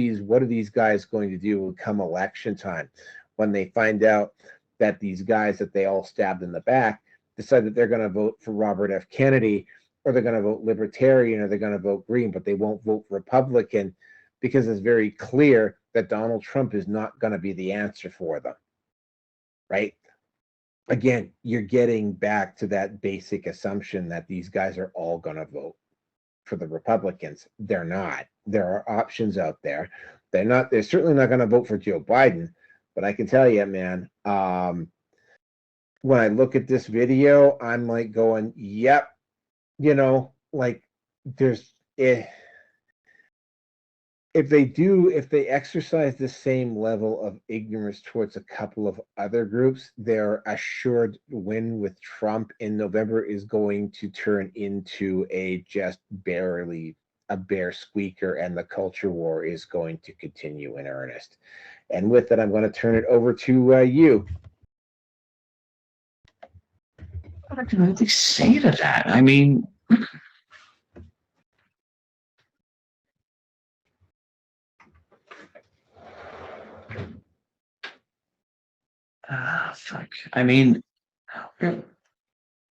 these guys going to do come election time when they find out that these guys that they all stabbed in the back decide that they're going to vote for Robert F. Kennedy, or they're going to vote Libertarian, or they're going to vote Green, but they won't vote Republican because it's very clear that Donald Trump is not going to be the answer for them, right? Again, you're getting back to that basic assumption that these guys are all going to vote for the Republicans. They're not. There are options out there. They're certainly not going to vote for Joe Biden, but I can tell you, man, when I look at this video, I'm like going, yep, like there's if they exercise the same level of ignorance towards a couple of other groups, their assured win with Trump in November is going to turn into just barely a bare squeaker, and the culture war is going to continue in earnest. And with that, I'm going to turn it over to you. What can I really say to that? I mean, fuck. I mean,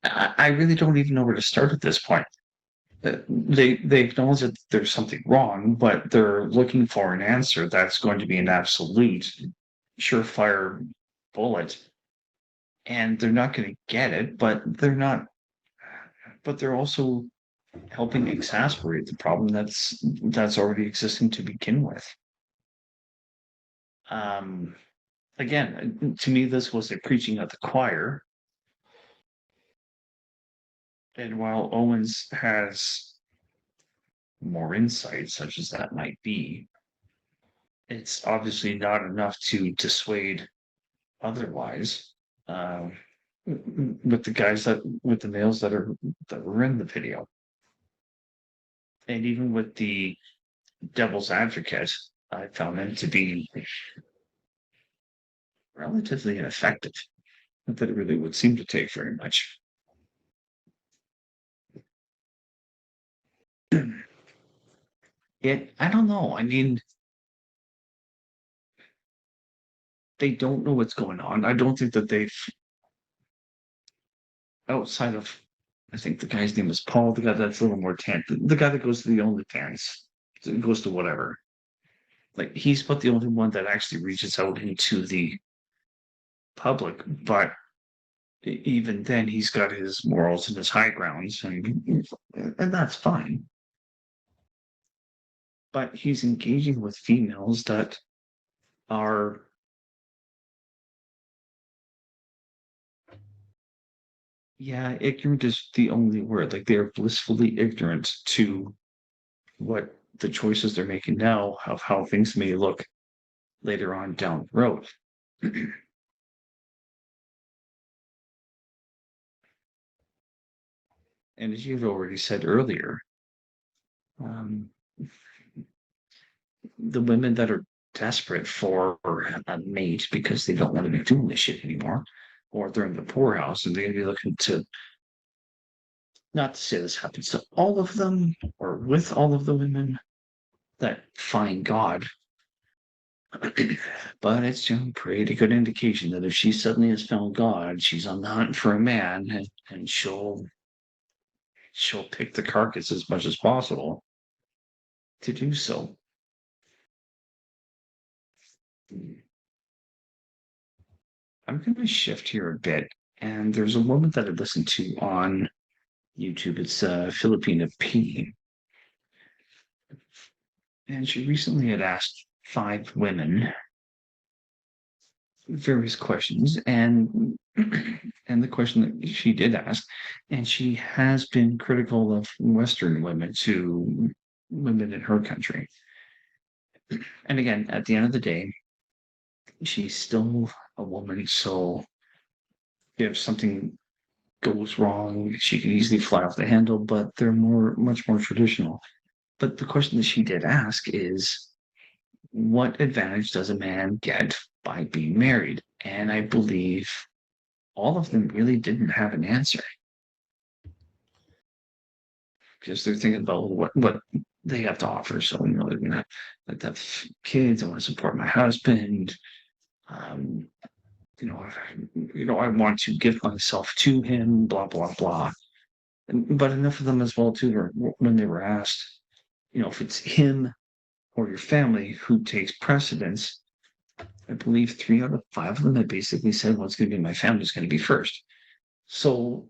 I really don't even know where to start at this point. They acknowledge that there's something wrong, but they're looking for an answer that's going to be an absolute surefire bullet, and they're not going to get it. But they're also helping exacerbate the problem that's already existing to begin with. Again, to me, this was a preaching at the choir. And while Owens has more insight, such as that might be, it's obviously not enough to dissuade otherwise. With the males that were in the video, and even with the devil's advocate, I found them to be relatively ineffective. Not that it really would seem to take very much. I don't know. I mean, they don't know what's going on. I don't think that they've, outside of, I think the guy's name is Paul, the guy that's a little more the guy that goes to the OnlyFans, goes to whatever. Like, he's about the only one that actually reaches out into the public, but even then, he's got his morals and his high grounds, and that's fine. But he's engaging with females that are ignorant is the only word. Like, they're blissfully ignorant to what the choices they're making now, of how things may look later on down the road. And as you've already said earlier, the women that are desperate for a mate because they don't want to be doing this shit anymore, or they're in the poorhouse and they're going to be looking to, not to say this happens to all of them or with all of the women that find God, but it's a pretty good indication that if she suddenly has found God, she's on the hunt for a man, and she'll pick the carcass as much as possible to do so. I'm going to shift here a bit, and there's a woman that I listened to on YouTube. It's Filipina P. And she recently had asked 5 women various questions, and and the question that she did ask, and she has been critical of Western women to women in her country. And again, at the end of the day, she's still a woman, so if something goes wrong, she can easily fly off the handle, but they're much more traditional. But the question that she did ask is, what advantage does a man get by being married? And I believe all of them really didn't have an answer, because they're thinking about what they have to offer. So, they're gonna like to have kids. I want to support my husband. Um, I want to give myself to him. Blah blah blah. But enough of them as well too. When they were asked, if it's him or your family who takes precedence, I believe 3 out of 5 of them had basically said, "What's going to be my family is going to be first." So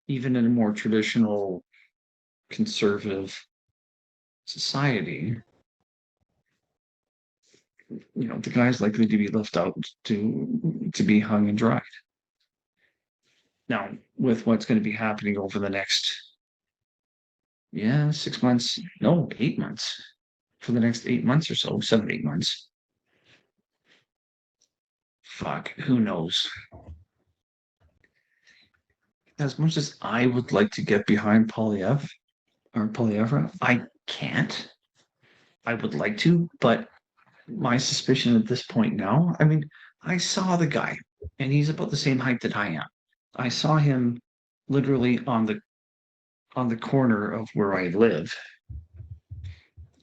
even in a more traditional conservative society, the guy's likely to be left out to be hung and dried. Now, with what's going to be happening over the next 6 months, no, 8 months, for the next 8 months or so, 7, 8 months. Fuck, who knows? As much as I would like to get behind Poilievre, I can't. I would like to, but my suspicion at this point now, I mean, I saw the guy, and he's about the same height that I am. I saw him literally on the corner of where I live,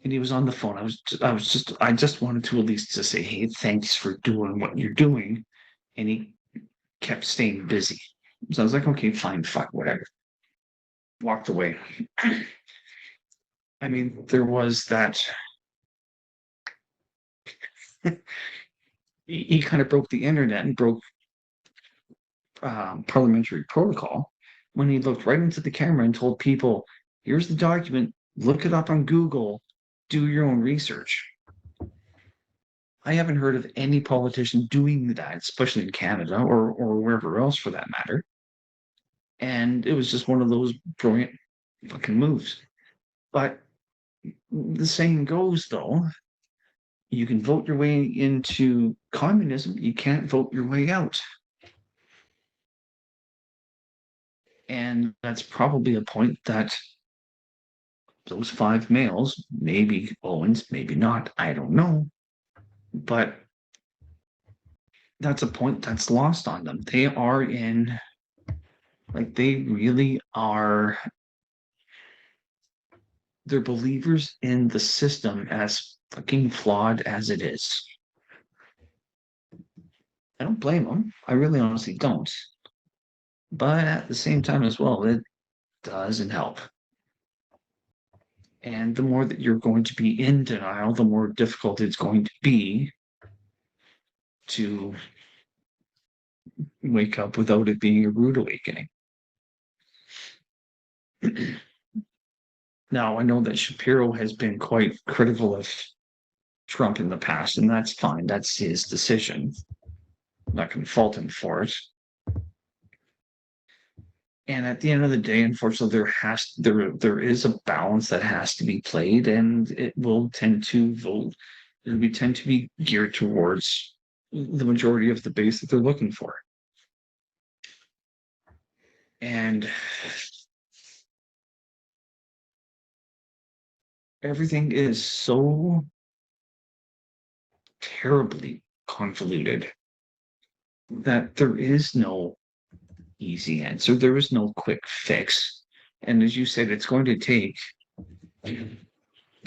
and he was on the phone. I just wanted to at least to say, hey, thanks for doing what you're doing, and he kept staying busy. So I was like, okay, fine, fuck, whatever. Walked away. I mean, there was that. He kind of broke the internet and broke parliamentary protocol when he looked right into the camera and told people, here's the document, look it up on Google, do your own research. I haven't heard of any politician doing that, especially in Canada or wherever else for that matter. And it was just one of those brilliant fucking moves. But the saying goes, though, you can vote your way into communism, you can't vote your way out. And that's probably a point that those 5 males, maybe Owens, maybe not, I don't know, but that's a point that's lost on them. They are they really are, they're believers in the system as fucking flawed as it is. I don't blame them. I really honestly don't. But at the same time as well, it doesn't help. And the more that you're going to be in denial, the more difficult it's going to be to wake up without it being a rude awakening. Now, I know that Shapiro has been quite critical of Trump in the past, and that's fine. That's his decision. I'm not going to fault him for it. And at the end of the day, unfortunately, there is a balance that has to be played, and it will tend to vote. It will tend to be geared towards the majority of the base that they're looking for. And everything is so terribly convoluted that there is no easy answer. There is no quick fix. And as you said, it's going to take,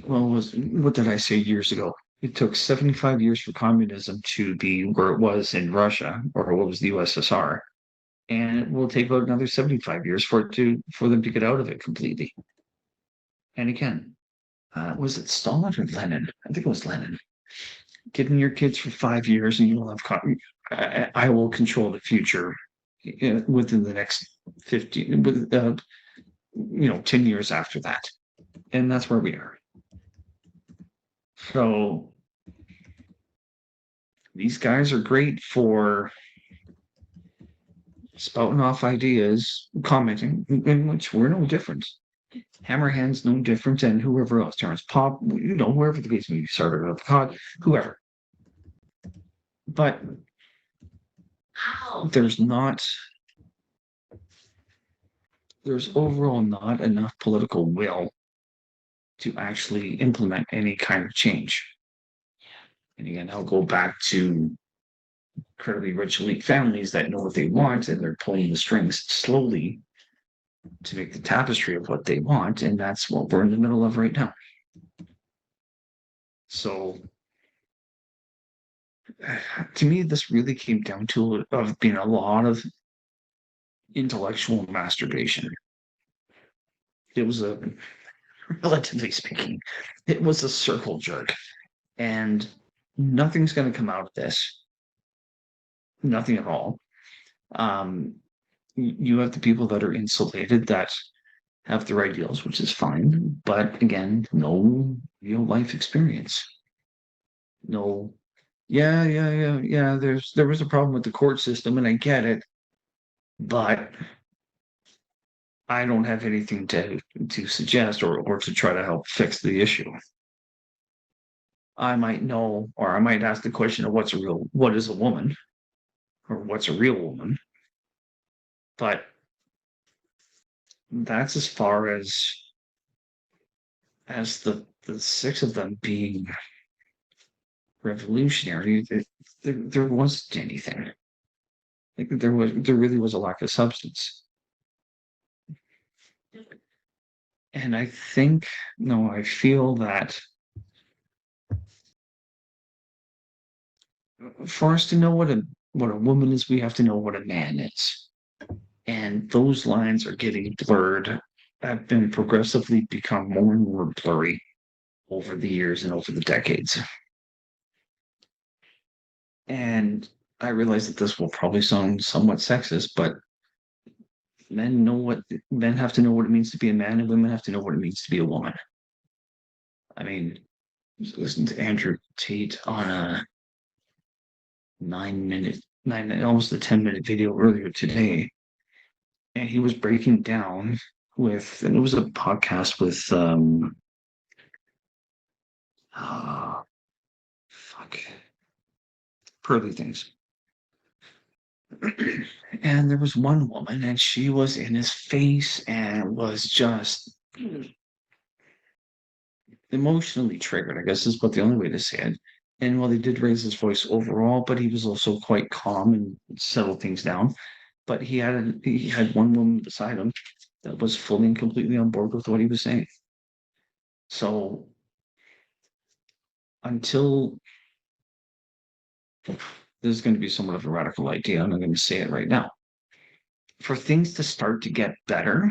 what did I say years ago? It took 75 years for communism to be where it was in Russia, or what was the USSR. And it will take about another 75 years for them to get out of it completely. And again, was it Stalin or Lenin? I think it was Lenin. Giving your kids for 5 years and you will have, I will control the future within the next 10 years after that. And that's where we are. So these guys are great for spouting off ideas, commenting, in which we're no different. Hammerhand's no different than whoever else, Terrence Pop, whoever the case may be, started up COD, whoever. But there's overall not enough political will to actually implement any kind of change. And again, I'll go back to incredibly rich elite families that know what they want, and they're pulling the strings slowly to make the tapestry of what they want, and that's what we're in the middle of right now. So to me, this really came down to of being a lot of intellectual masturbation. It was relatively speaking, it was a circle jerk, and nothing's going to come out of this. Nothing at all. You have the people that are insulated that have their ideals, which is fine, but again, no real life experience. No, yeah. There was a problem with the court system, and I get it, but I don't have anything to suggest or to try to help fix the issue. I might know, or I might ask the question of what is a woman, or what's a real woman, but that's as far as the six of them being revolutionary. There wasn't anything. Like there really was a lack of substance. And I feel that for us to know what a woman is, we have to know what a man is. And those lines are getting blurred, have been progressively become more and more blurry over the years and over the decades. And I realize that this will probably sound somewhat sexist, but men have to know what it means to be a man, and women have to know what it means to be a woman. I mean, listen to Andrew Tate on a almost a 10-minute video earlier today, and he was breaking down and it was a podcast with Pearly Things. And there was one woman, and she was in his face and was just emotionally triggered, I guess is what the only way to say it. And while he did raise his voice overall, but he was also quite calm and settled things down. But he had one woman beside him that was fully and completely on board with what he was saying. So until this is going to be somewhat of a radical idea, and I'm going to say it right now. For things to start to get better,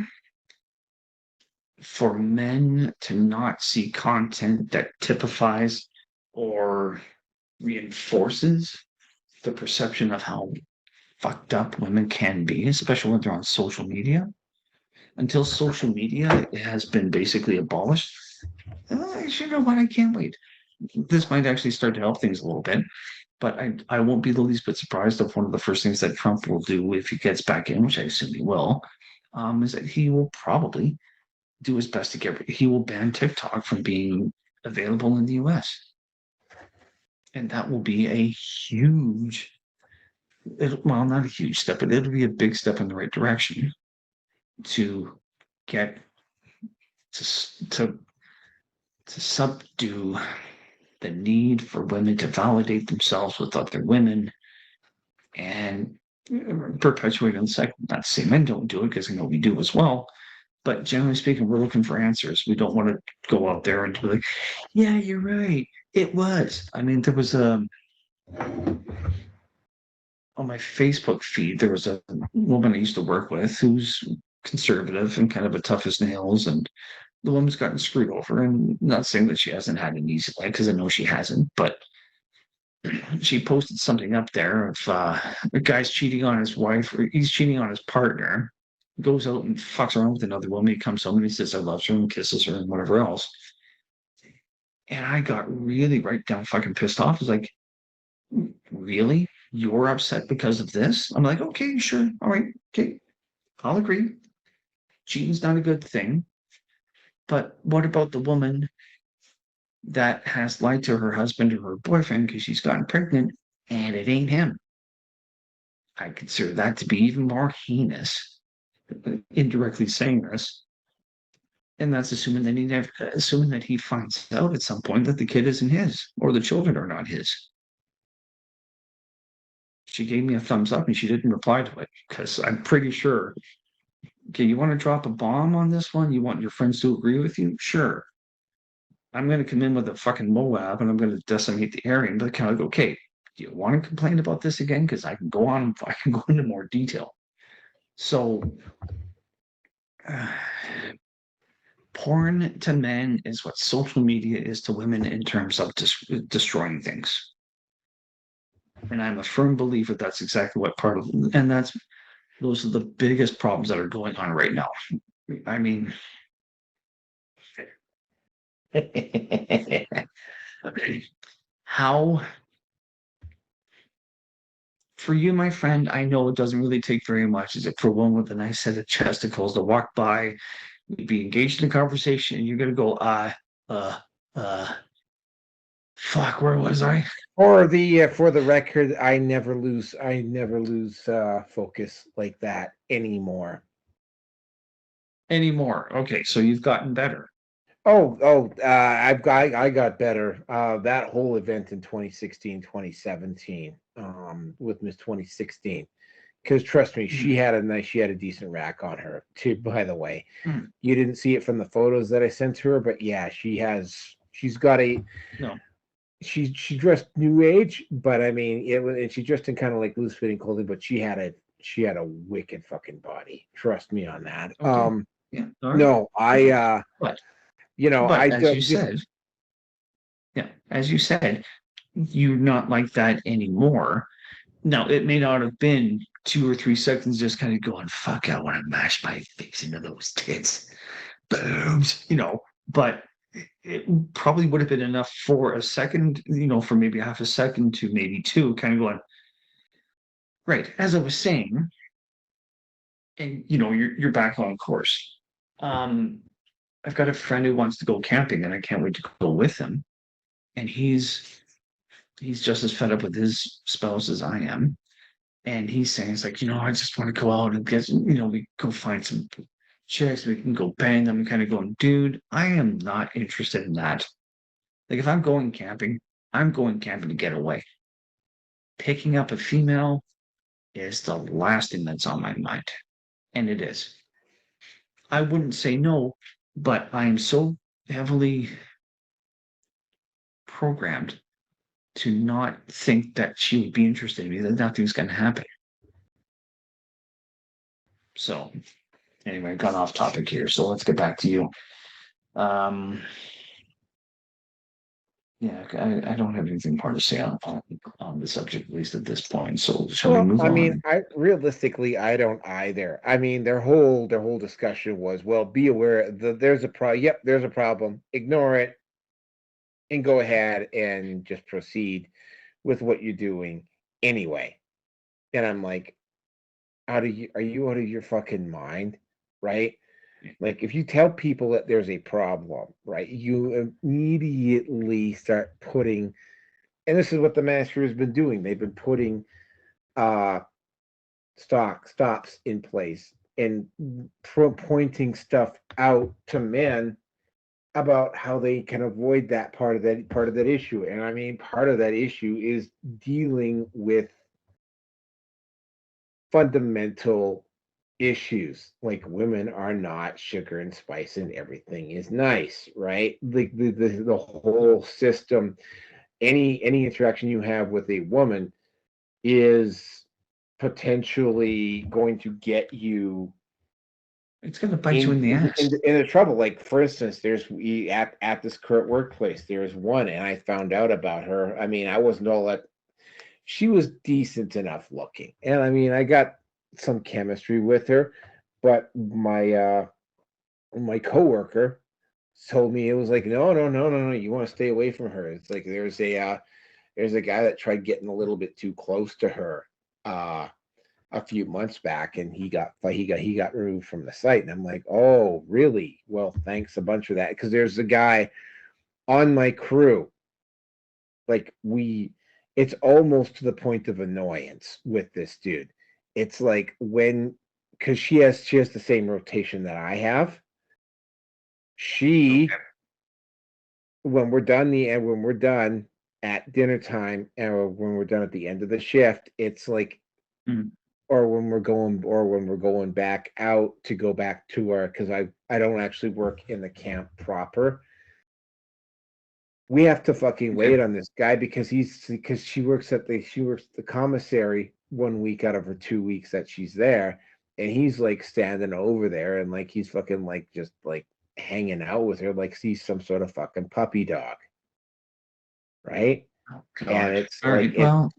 for men to not see content that typifies or reinforces the perception of how fucked up women can be, especially when they're on social media. Until social media has been basically abolished, you know what? I can't wait. This might actually start to help things a little bit, but I won't be the least bit surprised if one of the first things that Trump will do if he gets back in, which I assume he will, is that he will probably do his best he will ban TikTok from being available in the US. And that will be a huge, not a huge step, but it'll be a big step in the right direction to get to subdue the need for women to validate themselves with other women and perpetuate on the cycle. Not to say men don't do it, because I know we do as well. But generally speaking, we're looking for answers. We don't want to go out there and be like, yeah, you're right. It was. I mean, there was on my Facebook feed, there was a woman I used to work with who's conservative and kind of a tough as nails, and the woman's gotten screwed over. And not saying that she hasn't had an easy life, because I know she hasn't, but she posted something up there of a guy's cheating on his wife, or he's cheating on his partner, goes out and fucks around with another woman. He comes home and he says, I love her, and kisses her and whatever else. And I got really right down fucking pissed off. I was like, really? You're upset because of this? I'm like, okay, sure. All right. Okay. I'll agree. Cheating's not a good thing. But what about the woman that has lied to her husband or her boyfriend because she's gotten pregnant and it ain't him? I consider that to be even more heinous, indirectly saying this. And that's assuming that he finds out at some point that the kid isn't his or the children are not his. She gave me a thumbs up and she didn't reply to it because I'm pretty sure. Okay, you want to drop a bomb on this one? You want your friends to agree with you? Sure. I'm going to come in with a fucking Moab and I'm going to decimate the area and be kind of like, okay, do you want to complain about this again? Because I can go on, I can go into more detail. So, porn to men is what social media is to women in terms of destroying things. And I'm a firm believer that's exactly what part of, and those are the biggest problems that are going on right now. I mean, how, for you, my friend, I know it doesn't really take very much. Is it for one with a nice set of chesticles to walk by, be engaged in a conversation, and you're going to go, uh, uh, fuck, where was I? Or the for the record, I never lose focus like that anymore. Anymore. Okay, so you've gotten better. I got better. That whole event in 2016, 2017, with Miss 2016. Because trust me, she had a decent rack on her too. By the way, Mm. you didn't see it from the photos that I sent to her, but yeah, she's got a No. she dressed new age, but I mean it was, and she dressed in kind of like loose fitting clothing, but she had a wicked fucking body. Trust me on that. Okay. Yeah. All right. No, Perfect. But I as don't you just said, yeah, as you said, you're not like that anymore. Now, it may not have been 2 or 3 seconds just kind of going, fuck, I want to mash my face into those tits. Boobs, but it probably would have been enough for a second, for maybe half a second to maybe two, kind of going, right, as I was saying, and you're back on course. Um, I've got a friend who wants to go camping and I can't wait to go with him. And he's just as fed up with his spouse as I am. And he's saying, it's like, I just want to go out and get, we go find some chicks, we can go bang them, and kind of going, dude, I am not interested in that. Like, if I'm going camping to get away. Picking up a female is the last thing that's on my mind. And it is. I wouldn't say no, but I am so heavily programmed to not think that she would be interested in me that nothing's going to happen. So, anyway, got off topic here. So let's get back to you. Um, yeah, I don't have anything more to say on the subject, at least at this point. So shall we well, move I mean, on? I realistically I don't either. I mean, their whole discussion was, well, be aware that there's a problem. Ignore it and go ahead and just proceed with what you're doing anyway. And I'm like, are you out of your fucking mind? Right? Like if you tell people that there's a problem, right, you immediately start putting, and this is what the Manosphere has been doing. They've been putting uh stops in place and pointing stuff out to men about how they can avoid that part of that issue. And I mean, part of that issue is dealing with fundamental issues like women are not sugar and spice and everything is nice, right? Like the whole system, any interaction you have with a woman is potentially going to get you It's going to bite you in the ass. in the trouble. Like for instance, at this current workplace, there's one, and I found out about her. I mean, I wasn't all that. She was decent enough looking, and I mean, I got some chemistry with her, but my coworker told me it was like, no, no, no, no, no, you want to stay away from her. It's like there's a guy that tried getting a little bit too close to her a few months back, and he got removed from the site. And I'm like, oh, really? Well, thanks a bunch for that, because there's a guy on my crew, like it's almost to the point of annoyance with this dude. It's like when, because she has the same rotation that I have. She, when we're done at dinner time, and when we're done at the end of the shift, it's like, Mm. or when we're going back out to go back to our, because I don't actually work in the camp proper. We have to fucking Okay. wait on this guy because she works the commissary 1 week out of her 2 weeks that she's there, and he's like standing over there, and like he's fucking like just like hanging out with her like he's some sort of fucking puppy dog, right? Oh And God. it's All like right. Well,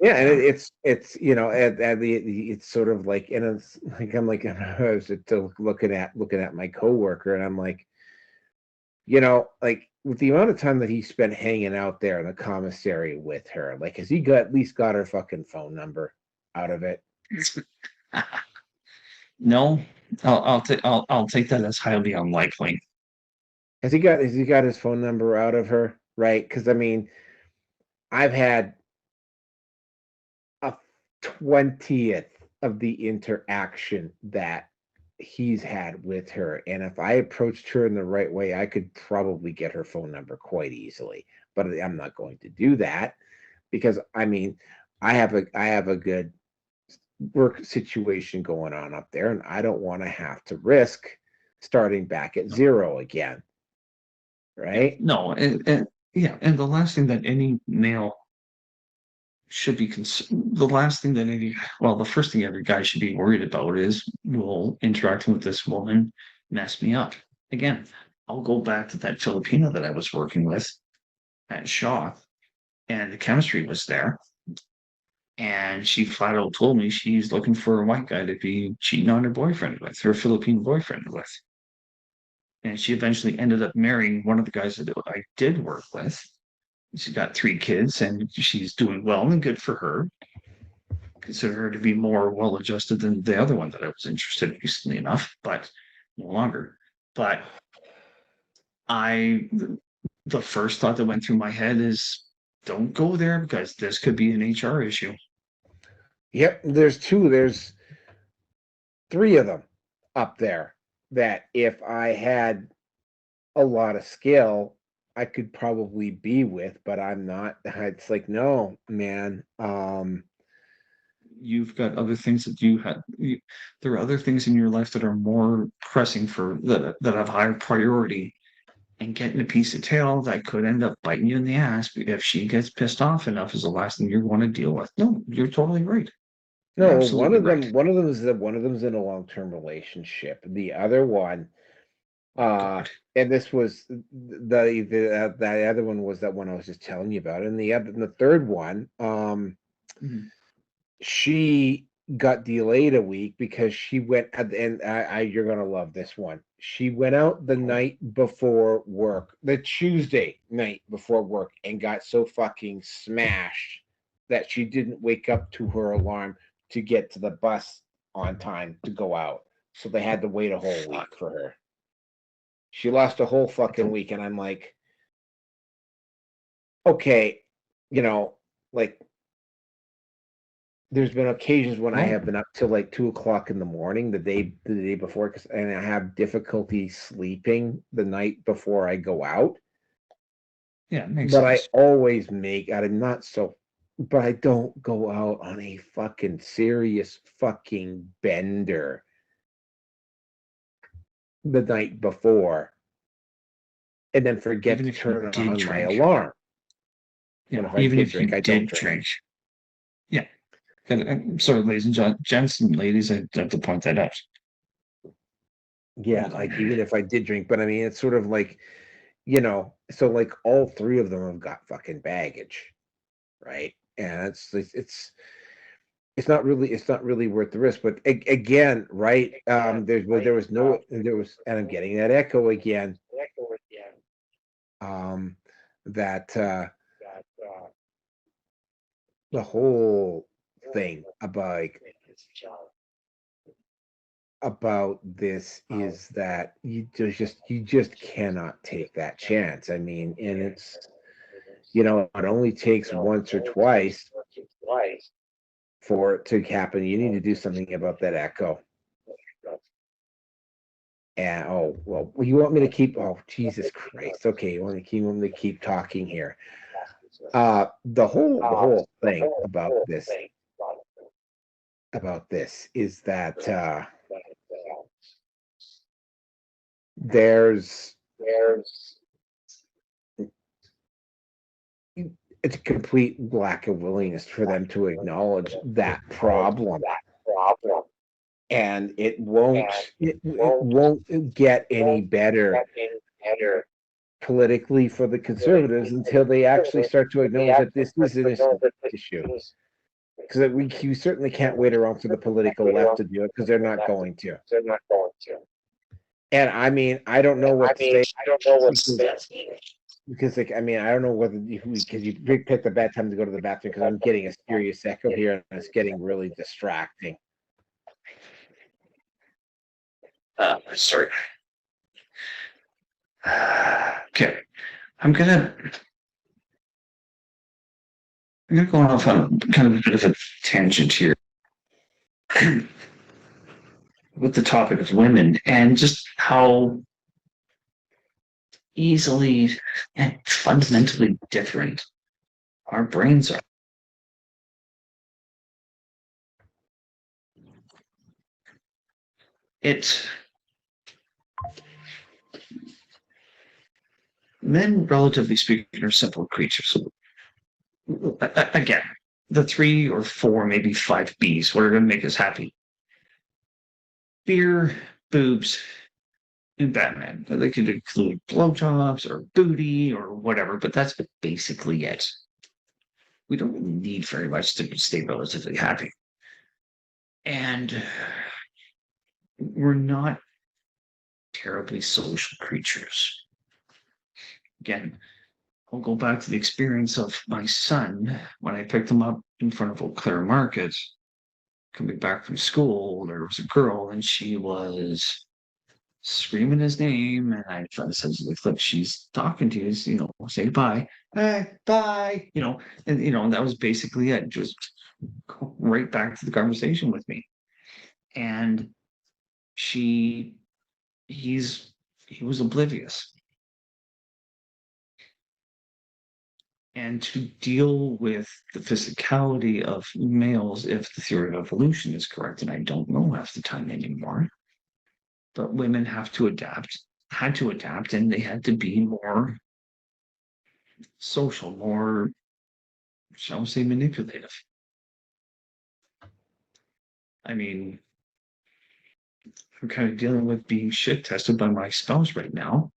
yeah, and yeah. it's it's sort of like, and it's like I'm like I was just looking at my coworker, and I'm like, like with the amount of time that he spent hanging out there in the commissary with her, like has he got at least got her fucking phone number out of it? No, I'll take that as highly unlikely. Has he got his phone number out of her? Right? Because I mean, I've had a 20th of the interaction that he's had with her, and if I approached her in the right way, I could probably get her phone number quite easily. But I'm not going to do that, because I mean, I have a good work situation going on up there, and I don't want to have to risk starting back at No, zero again, yeah, right? no, and yeah, and the last thing that any male should be the last thing that the first thing every guy should be worried about is, will interacting with this woman mess me up again? I'll go back to that Filipino that I was working with at Shaw, and the chemistry was there, and she flat out told me she's looking for a white guy to be cheating on her boyfriend with, her Filipino boyfriend with. And she eventually ended up marrying one of the guys that I did work with. She's got 3 kids, and she's doing well and good for her. Consider her to be more well adjusted than the other one that I was interested in recently enough, but no longer. But I, the first thought that went through my head is, don't go there, because this could be an HR issue. Yep, there's three of them up there that if I had a lot of skill, I could probably be with, but I'm not. It's like, no, man. You've got other things that there are other things in your life that are more pressing that have higher priority, and getting a piece of tail that could end up biting you in the ass if she gets pissed off enough is the last thing you want to deal with. No, you're totally right. You're No, one absolutely of right. them one of them's in a long-term relationship. The other one, Oh uh, God. and this was the other one was that one I was just telling you about, and the third one, Mhm. she got delayed a week because she went and you're gonna love this one. She went out the Oh, night before work, the Tuesday night before work, and got so fucking smashed that she didn't wake up to her alarm to get to the bus on time to go out. So they had to wait a whole fuck. week for her. She lost a whole What fucking the- week, and I'm like, okay, you know, like there's been occasions when I Well, have been up till like 2 o'clock in the morning the day before, and I have difficulty sleeping the night before I go out. yeah, it makes But I sense. always make out of not so, but I don't go out on a fucking serious fucking bender the night before and then forget Even to if you turn did on my drink, alarm. And yeah, if I even did if drink, you I don't did drink. drink, yeah. And I'm sorry, ladies and gents and ladies, I have to point that out. Yeah, Hold on. like even if I did drink, but I mean, it's sort of like, so like all three of them have got fucking baggage, right? And it's not really worth the risk. But again, right? There was no, and I'm getting that echo again. that the whole thing about this is that you just cannot take that chance. I mean, and it's, it only takes once or twice for it to happen. You need to do something about that echo. And oh well, you want me to keep? Oh Jesus Christ! Okay, you want me to keep talking here? The whole thing about this is that there's it's a complete lack of willingness for them to acknowledge that problem, and it won't get any better politically for the conservatives until they actually start to acknowledge that this is an issue. Because you certainly can't wait around for the political left to do it, because they're not going to. And I mean, I don't know what to say, because like, I mean, I don't know whether because you picked a bad time to go to the bathroom, because I'm getting a serious echo here and it's getting really distracting. Sorry. Okay, I'm gonna go off on kind of a bit of a tangent here with the topic of women and just how easily and fundamentally different our brains are. Men, relatively speaking, are simple creatures. Again, the 3 or 4, maybe 5 B's, what are going to make us happy? Beer, boobs, and Batman. They could include blowjobs or booty or whatever, but that's basically it. We don't really need very much to stay relatively happy. And we're not terribly social creatures. Again, I'll go back to the experience of my son when I picked him up in front of Eau Claire Market, coming back from school. There was a girl and she was screaming his name, and I tried to say, look, she's talking to you, say bye. Hey, bye. And that was basically it. Just go right back to the conversation with me. And he was oblivious. And to deal with the physicality of males, if the theory of evolution is correct, and I don't know half the time anymore, but women had to adapt, and they had to be more social, more, shall we say, manipulative. I mean, I'm kind of dealing with being shit tested by my spouse right now,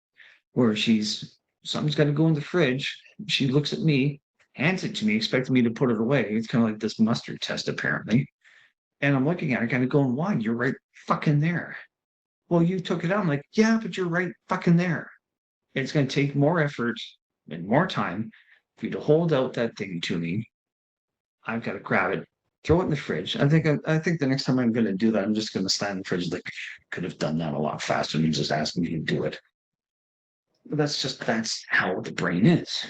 where something's got to go in the fridge. She looks at me, hands it to me, expecting me to put it away. It's kind of like this mustard test, apparently. And I'm looking at her, kind of going, why? You're right fucking there. Well, you took it out. I'm like, yeah, but you're right fucking there. It's going to take more effort and more time for you to hold out that thing to me. I've got to grab it, throw it in the fridge. I think the next time I'm going to do that, I'm just going to stand in the fridge like, could have done that a lot faster than just asking you to do it. But that's how the brain is.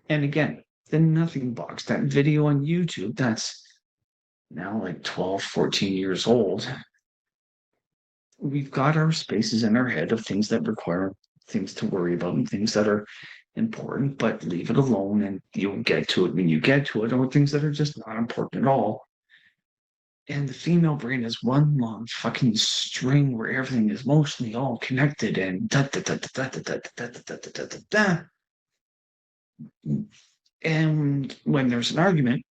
And again, the nothing box, that video on YouTube, that's now like 12, 14 years old. We've got our spaces in our head of things that require things to worry about and things that are important, but leave it alone and you'll get to it when you get to it, or things that are just not important at all. And the female brain is one long fucking string where everything is mostly all connected and da da da da da da da da da da da. And when there's an argument,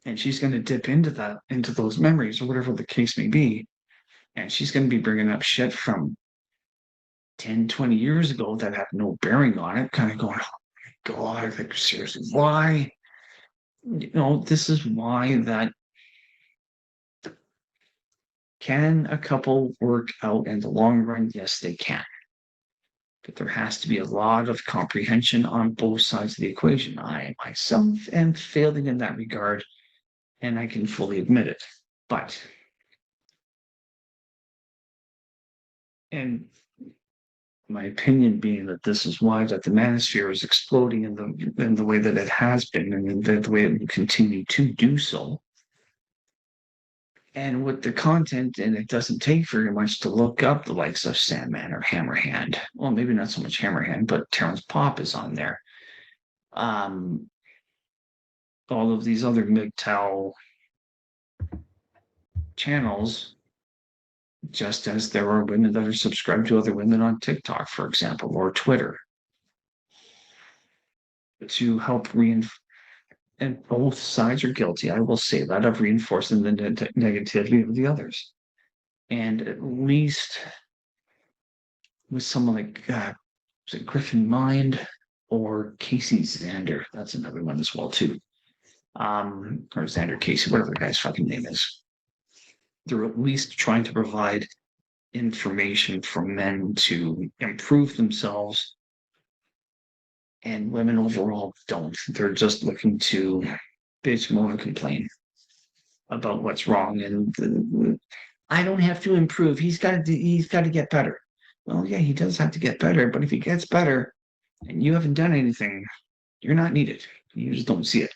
and she's going to dip into those memories or whatever the case may be, and she's going to be bringing up shit from 10, 20 years ago that have no bearing on it, kind of going, oh my God, like, seriously, why? This is why that. Can a couple work out in the long run? Yes, they can. But there has to be a lot of comprehension on both sides of the equation. I myself am failing in that regard, and I can fully admit it. But, and my opinion being that this is why that the manosphere is exploding in the way that it has been, and the way it will continue to do so. And with the content, and it doesn't take very much to look up the likes of Sandman or Hammerhand. Well, maybe not so much Hammerhand, but Terrence Pop is on there. All of these other MGTOW channels, just as there are women that are subscribed to other women on TikTok, for example, or Twitter, to help reinforce. And both sides are guilty, I will say that, of reinforcing the negativity of the others. And at least with someone like was it Griffin Mind or Casey Xander? That's another one as well too. Or Xander Casey, whatever the guy's fucking name is. They're at least trying to provide information for men to improve themselves, and women overall don't. They're just looking to bitch, moan, and complain about what's wrong. And I don't have to improve. He's got to get better. Well, yeah, he does have to get better. But if he gets better and you haven't done anything, you're not needed. You just don't see it.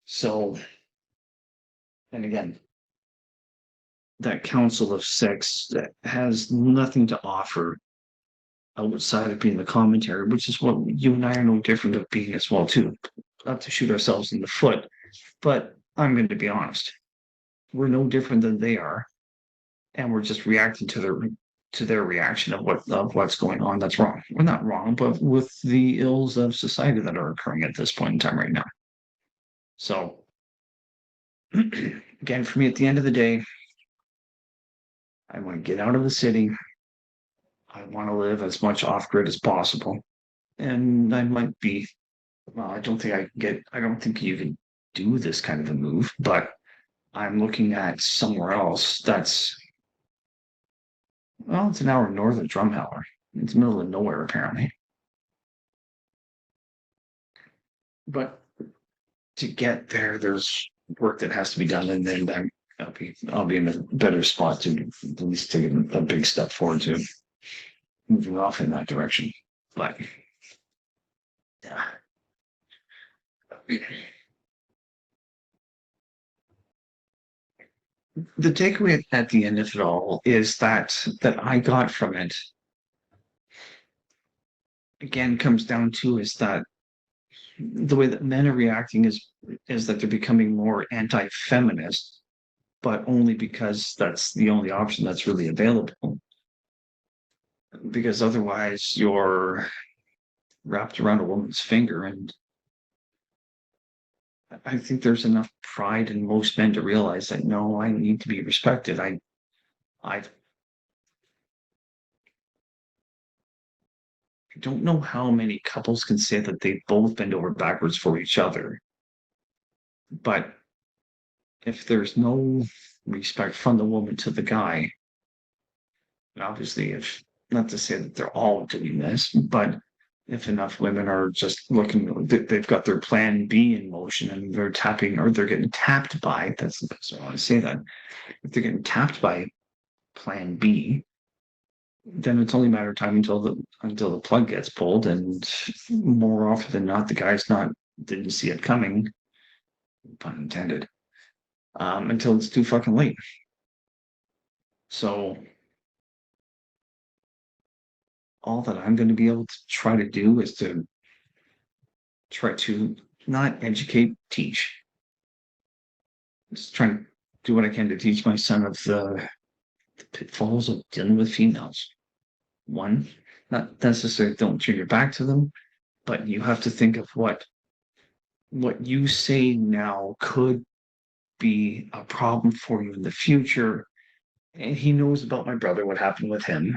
So, and again, that council of six that has nothing to offer outside of being the commentary, which is what you and I are no different of being as well too. Not to shoot ourselves in the foot, but I'm going to be honest. We're no different than they are, and we're just reacting to their reaction of what's going on. That's wrong. We're not wrong, but with the ills of society that are occurring at this point in time right now. So, again, for me, at the end of the day, I want to get out of the city. I want to live as much off grid as possible. And I might be, well, I don't think you can do this kind of a move, but I'm looking at somewhere else that's, well, it's an hour north of Drumheller. It's middle of nowhere, apparently. But to get there, there's work that has to be done, and then I'll be in a better spot to at least take a big step forward to moving off in that direction. But yeah. The takeaway at the end of it all is that I got from it, again, comes down to is that the way that men are reacting is that they're becoming more anti-feminist, but only because that's the only option that's really available. Because otherwise you're wrapped around a woman's finger. And I think there's enough pride in most men to realize that, no, I need to be respected. I don't know how many couples can say that they both bend over backwards for each other. But if there's no respect from the woman to the guy, obviously, if not to say that they're all doing this, but if enough women are just looking, they've got their plan B in motion and they're tapping, or they're getting tapped by, that's the best way I want to say that. If they're getting tapped by plan B, then it's only a matter of time until the plug gets pulled, and more often than not, the guy's didn't see it coming, pun intended, until it's too fucking late. So all that I'm going to be able to try to do is to try to not educate, teach. Just trying to do what I can to teach my son of the pitfalls of dealing with females. One, not necessarily don't turn your back to them, but you have to think of what you say now could be a problem for you in the future. And he knows about my brother, what happened with him,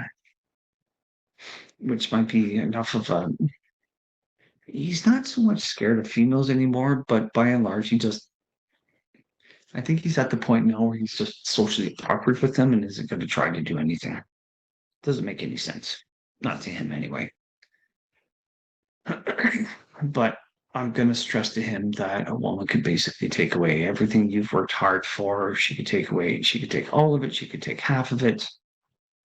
which might be enough of a... He's not so much scared of females anymore, but by and large, I think he's at the point now where he's just socially awkward with them and isn't going to try to do anything. Doesn't make any sense. not to him anyway. But I'm going to stress to him that a woman could basically take away everything you've worked hard for. She could take away, she could take all of it, she could take half of it,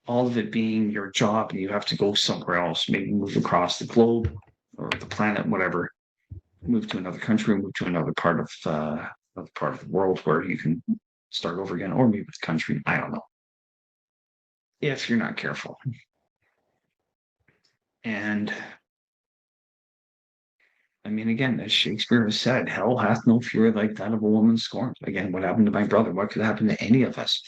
all of it being your job, and you have to go somewhere else, maybe move across the globe or the planet, whatever, move to another country, move to another part of the world where you can start over again, or maybe the country. I don't know. If you're not careful. And I mean, again, as Shakespeare has said, hell hath no fury like that of a woman scorned. Again, what happened to my brother? What could happen to any of us?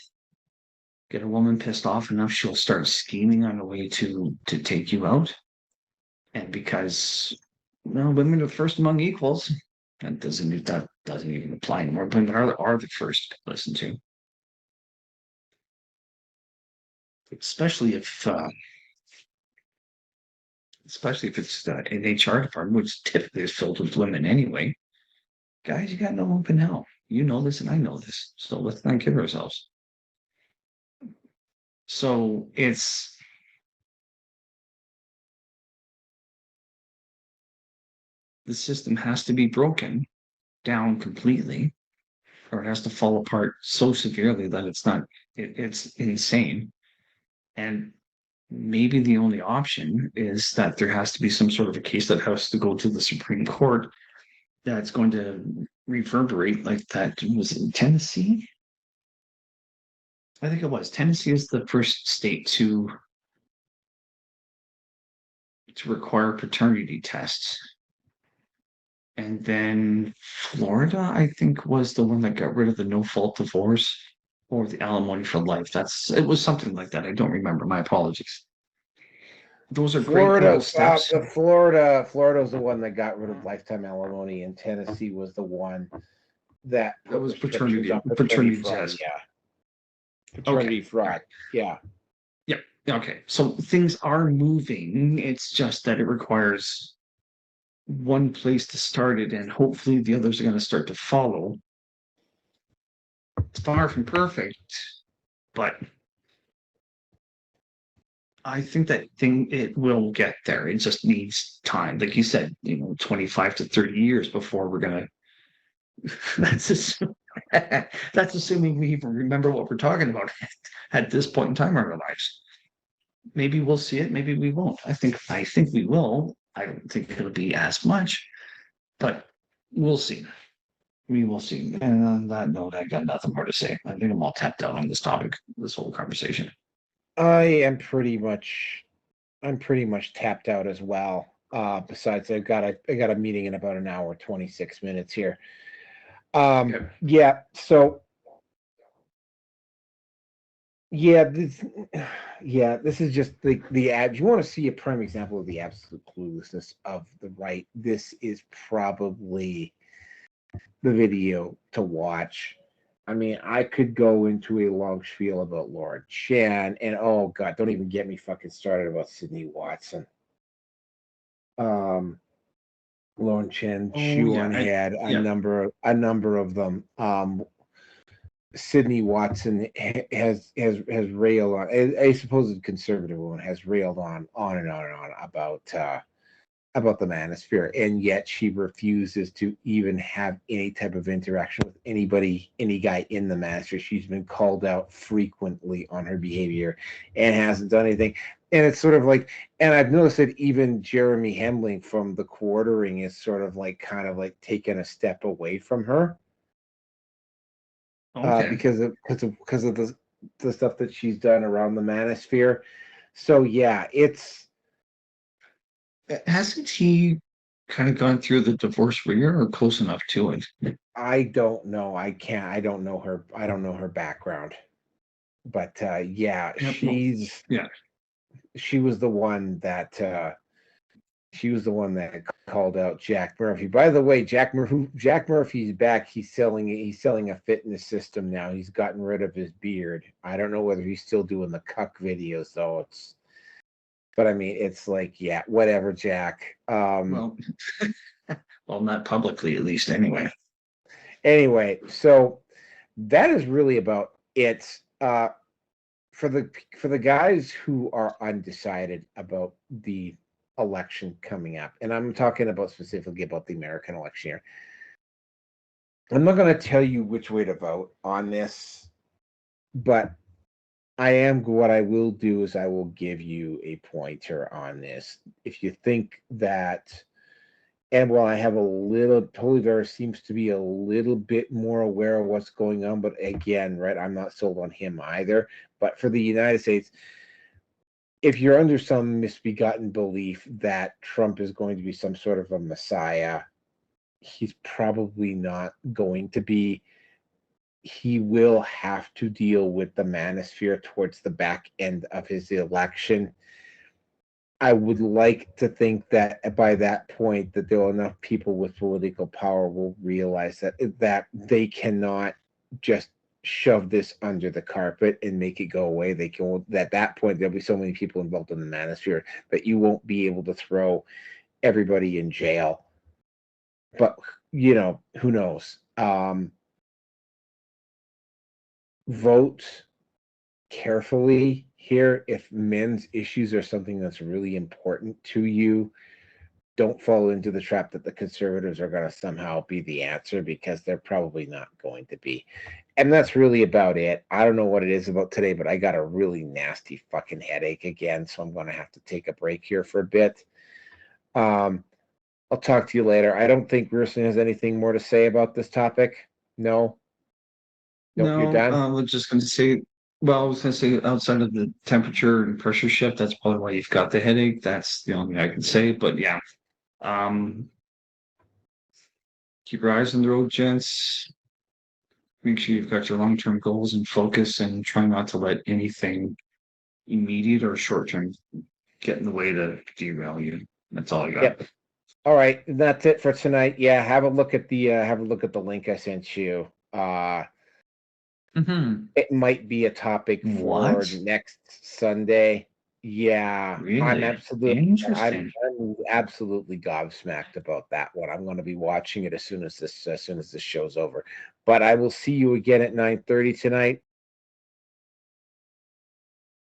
Get a woman pissed off enough, she'll start scheming on a way to take you out. And because, well, women are first among equals, that doesn't even apply anymore. Women are the first to listen to, especially if it's an HR department, which typically is filled with women anyway. Guys, you got no open hell. You know this, and I know this. So let's not kid ourselves. So it's the system has to be broken down completely, or it has to fall apart so severely that it's insane. And maybe the only option is that there has to be some sort of a case that has to go to the Supreme Court that's going to reverberate like that. Was it Tennessee? I think it was. Tennessee is the first state to require paternity tests. And then Florida, I think, was the one that got rid of the no-fault divorce or the alimony for life. It was something like that. I don't remember. My apologies. Those are great little steps. Florida's the one that got rid of lifetime alimony, and Tennessee was the one that was paternity fraud. test. Yeah, paternity fraud. Yeah. Yeah. Okay. So things are moving. It's just that it requires one place to start it, and hopefully the others are going to start to follow. It's far from perfect, but I think it will get there. It just needs time. Like you said, 25 to 30 years before we're going to, that's assuming we even remember what we're talking about at this point in time in our lives. Maybe we'll see it. Maybe we won't. I think we will. I don't think it'll be as much, but we'll see. We will see. And on that note, I got nothing more to say. I think I'm all tapped out on this topic, this whole conversation. I'm pretty much tapped out as well. Besides, I got a meeting in about an hour, 26 minutes here. Okay. Yeah. So, this is just the ad. You want to see a prime example of the absolute cluelessness of the right? This is probably the video to watch. I mean, I could go into a long spiel about Laura Chan, and oh god, don't even get me fucking started about Sydney Watson. Lauren Chan, Shuan had a number of them. Sydney Watson has railed on, a supposed conservative woman has railed on and on about the Manosphere, and yet she refuses to even have any type of interaction with any guy in the Manosphere. She's been called out frequently on her behavior and hasn't done anything. And it's sort of like, and I've noticed that even Jeremy Hemling from The Quartering is sort of like kind of like taken a step away from her. Okay. Because of the stuff that she's done around the Manosphere. So yeah, hasn't he kind of gone through the divorce ringer or close enough to it? I don't know. I don't know her. I don't know her background. But she was the one that called out Jack Murphy. By the way, Jack Murphy's back. He's selling a fitness system now. He's gotten rid of his beard. I don't know whether he's still doing the cuck videos though. But I mean, it's like, yeah, whatever, Jack. Well, not publicly, at least, anyway. Anyway, so that is really about it. for the guys who are undecided about the election coming up, and I'm talking about specifically about the American election here. I'm not going to tell you which way to vote on this, but what I will do is I will give you a pointer on this. If you think that, and while I have a little, Toliver seems to be a little bit more aware of what's going on, but again, right, I'm not sold on him either. But for the United States, if you're under some misbegotten belief that Trump is going to be some sort of a messiah, he's probably not going to be. He will have to deal with the manosphere towards the back end of his election. I would like to think that by that point that there are enough people with political power will realize that they cannot just shove this under the carpet and make it go away. They can, at that point there'll be so many people involved in the manosphere that you won't be able to throw everybody in jail. But who knows? Vote carefully here. If men's issues are something that's really important to you, don't fall into the trap that the conservatives are going to somehow be the answer, because they're probably not going to be. And that's really about it. I don't know what it is about today, but I got a really nasty fucking headache again, so I'm going to have to take a break here for a bit. I'll talk to you later. I don't think Gerson has anything more to say about this topic. No? Nope, you're done? I was just going to say, well, I was going to say outside of the temperature and pressure shift, that's probably why you've got the headache. That's the only thing I can say. But yeah, keep your eyes on the road, gents. Make sure you've got your long-term goals and focus, and try not to let anything immediate or short-term get in the way to derail you. That's all I got. Yep. All right, that's it for tonight. Yeah, have a look at the link I sent you. It might be a topic for next Sunday. Yeah, Really? I'm absolutely Interesting. I'm absolutely gobsmacked about that one. I'm going to be watching it as soon as this show's over. But I will see you again at 9:30 tonight.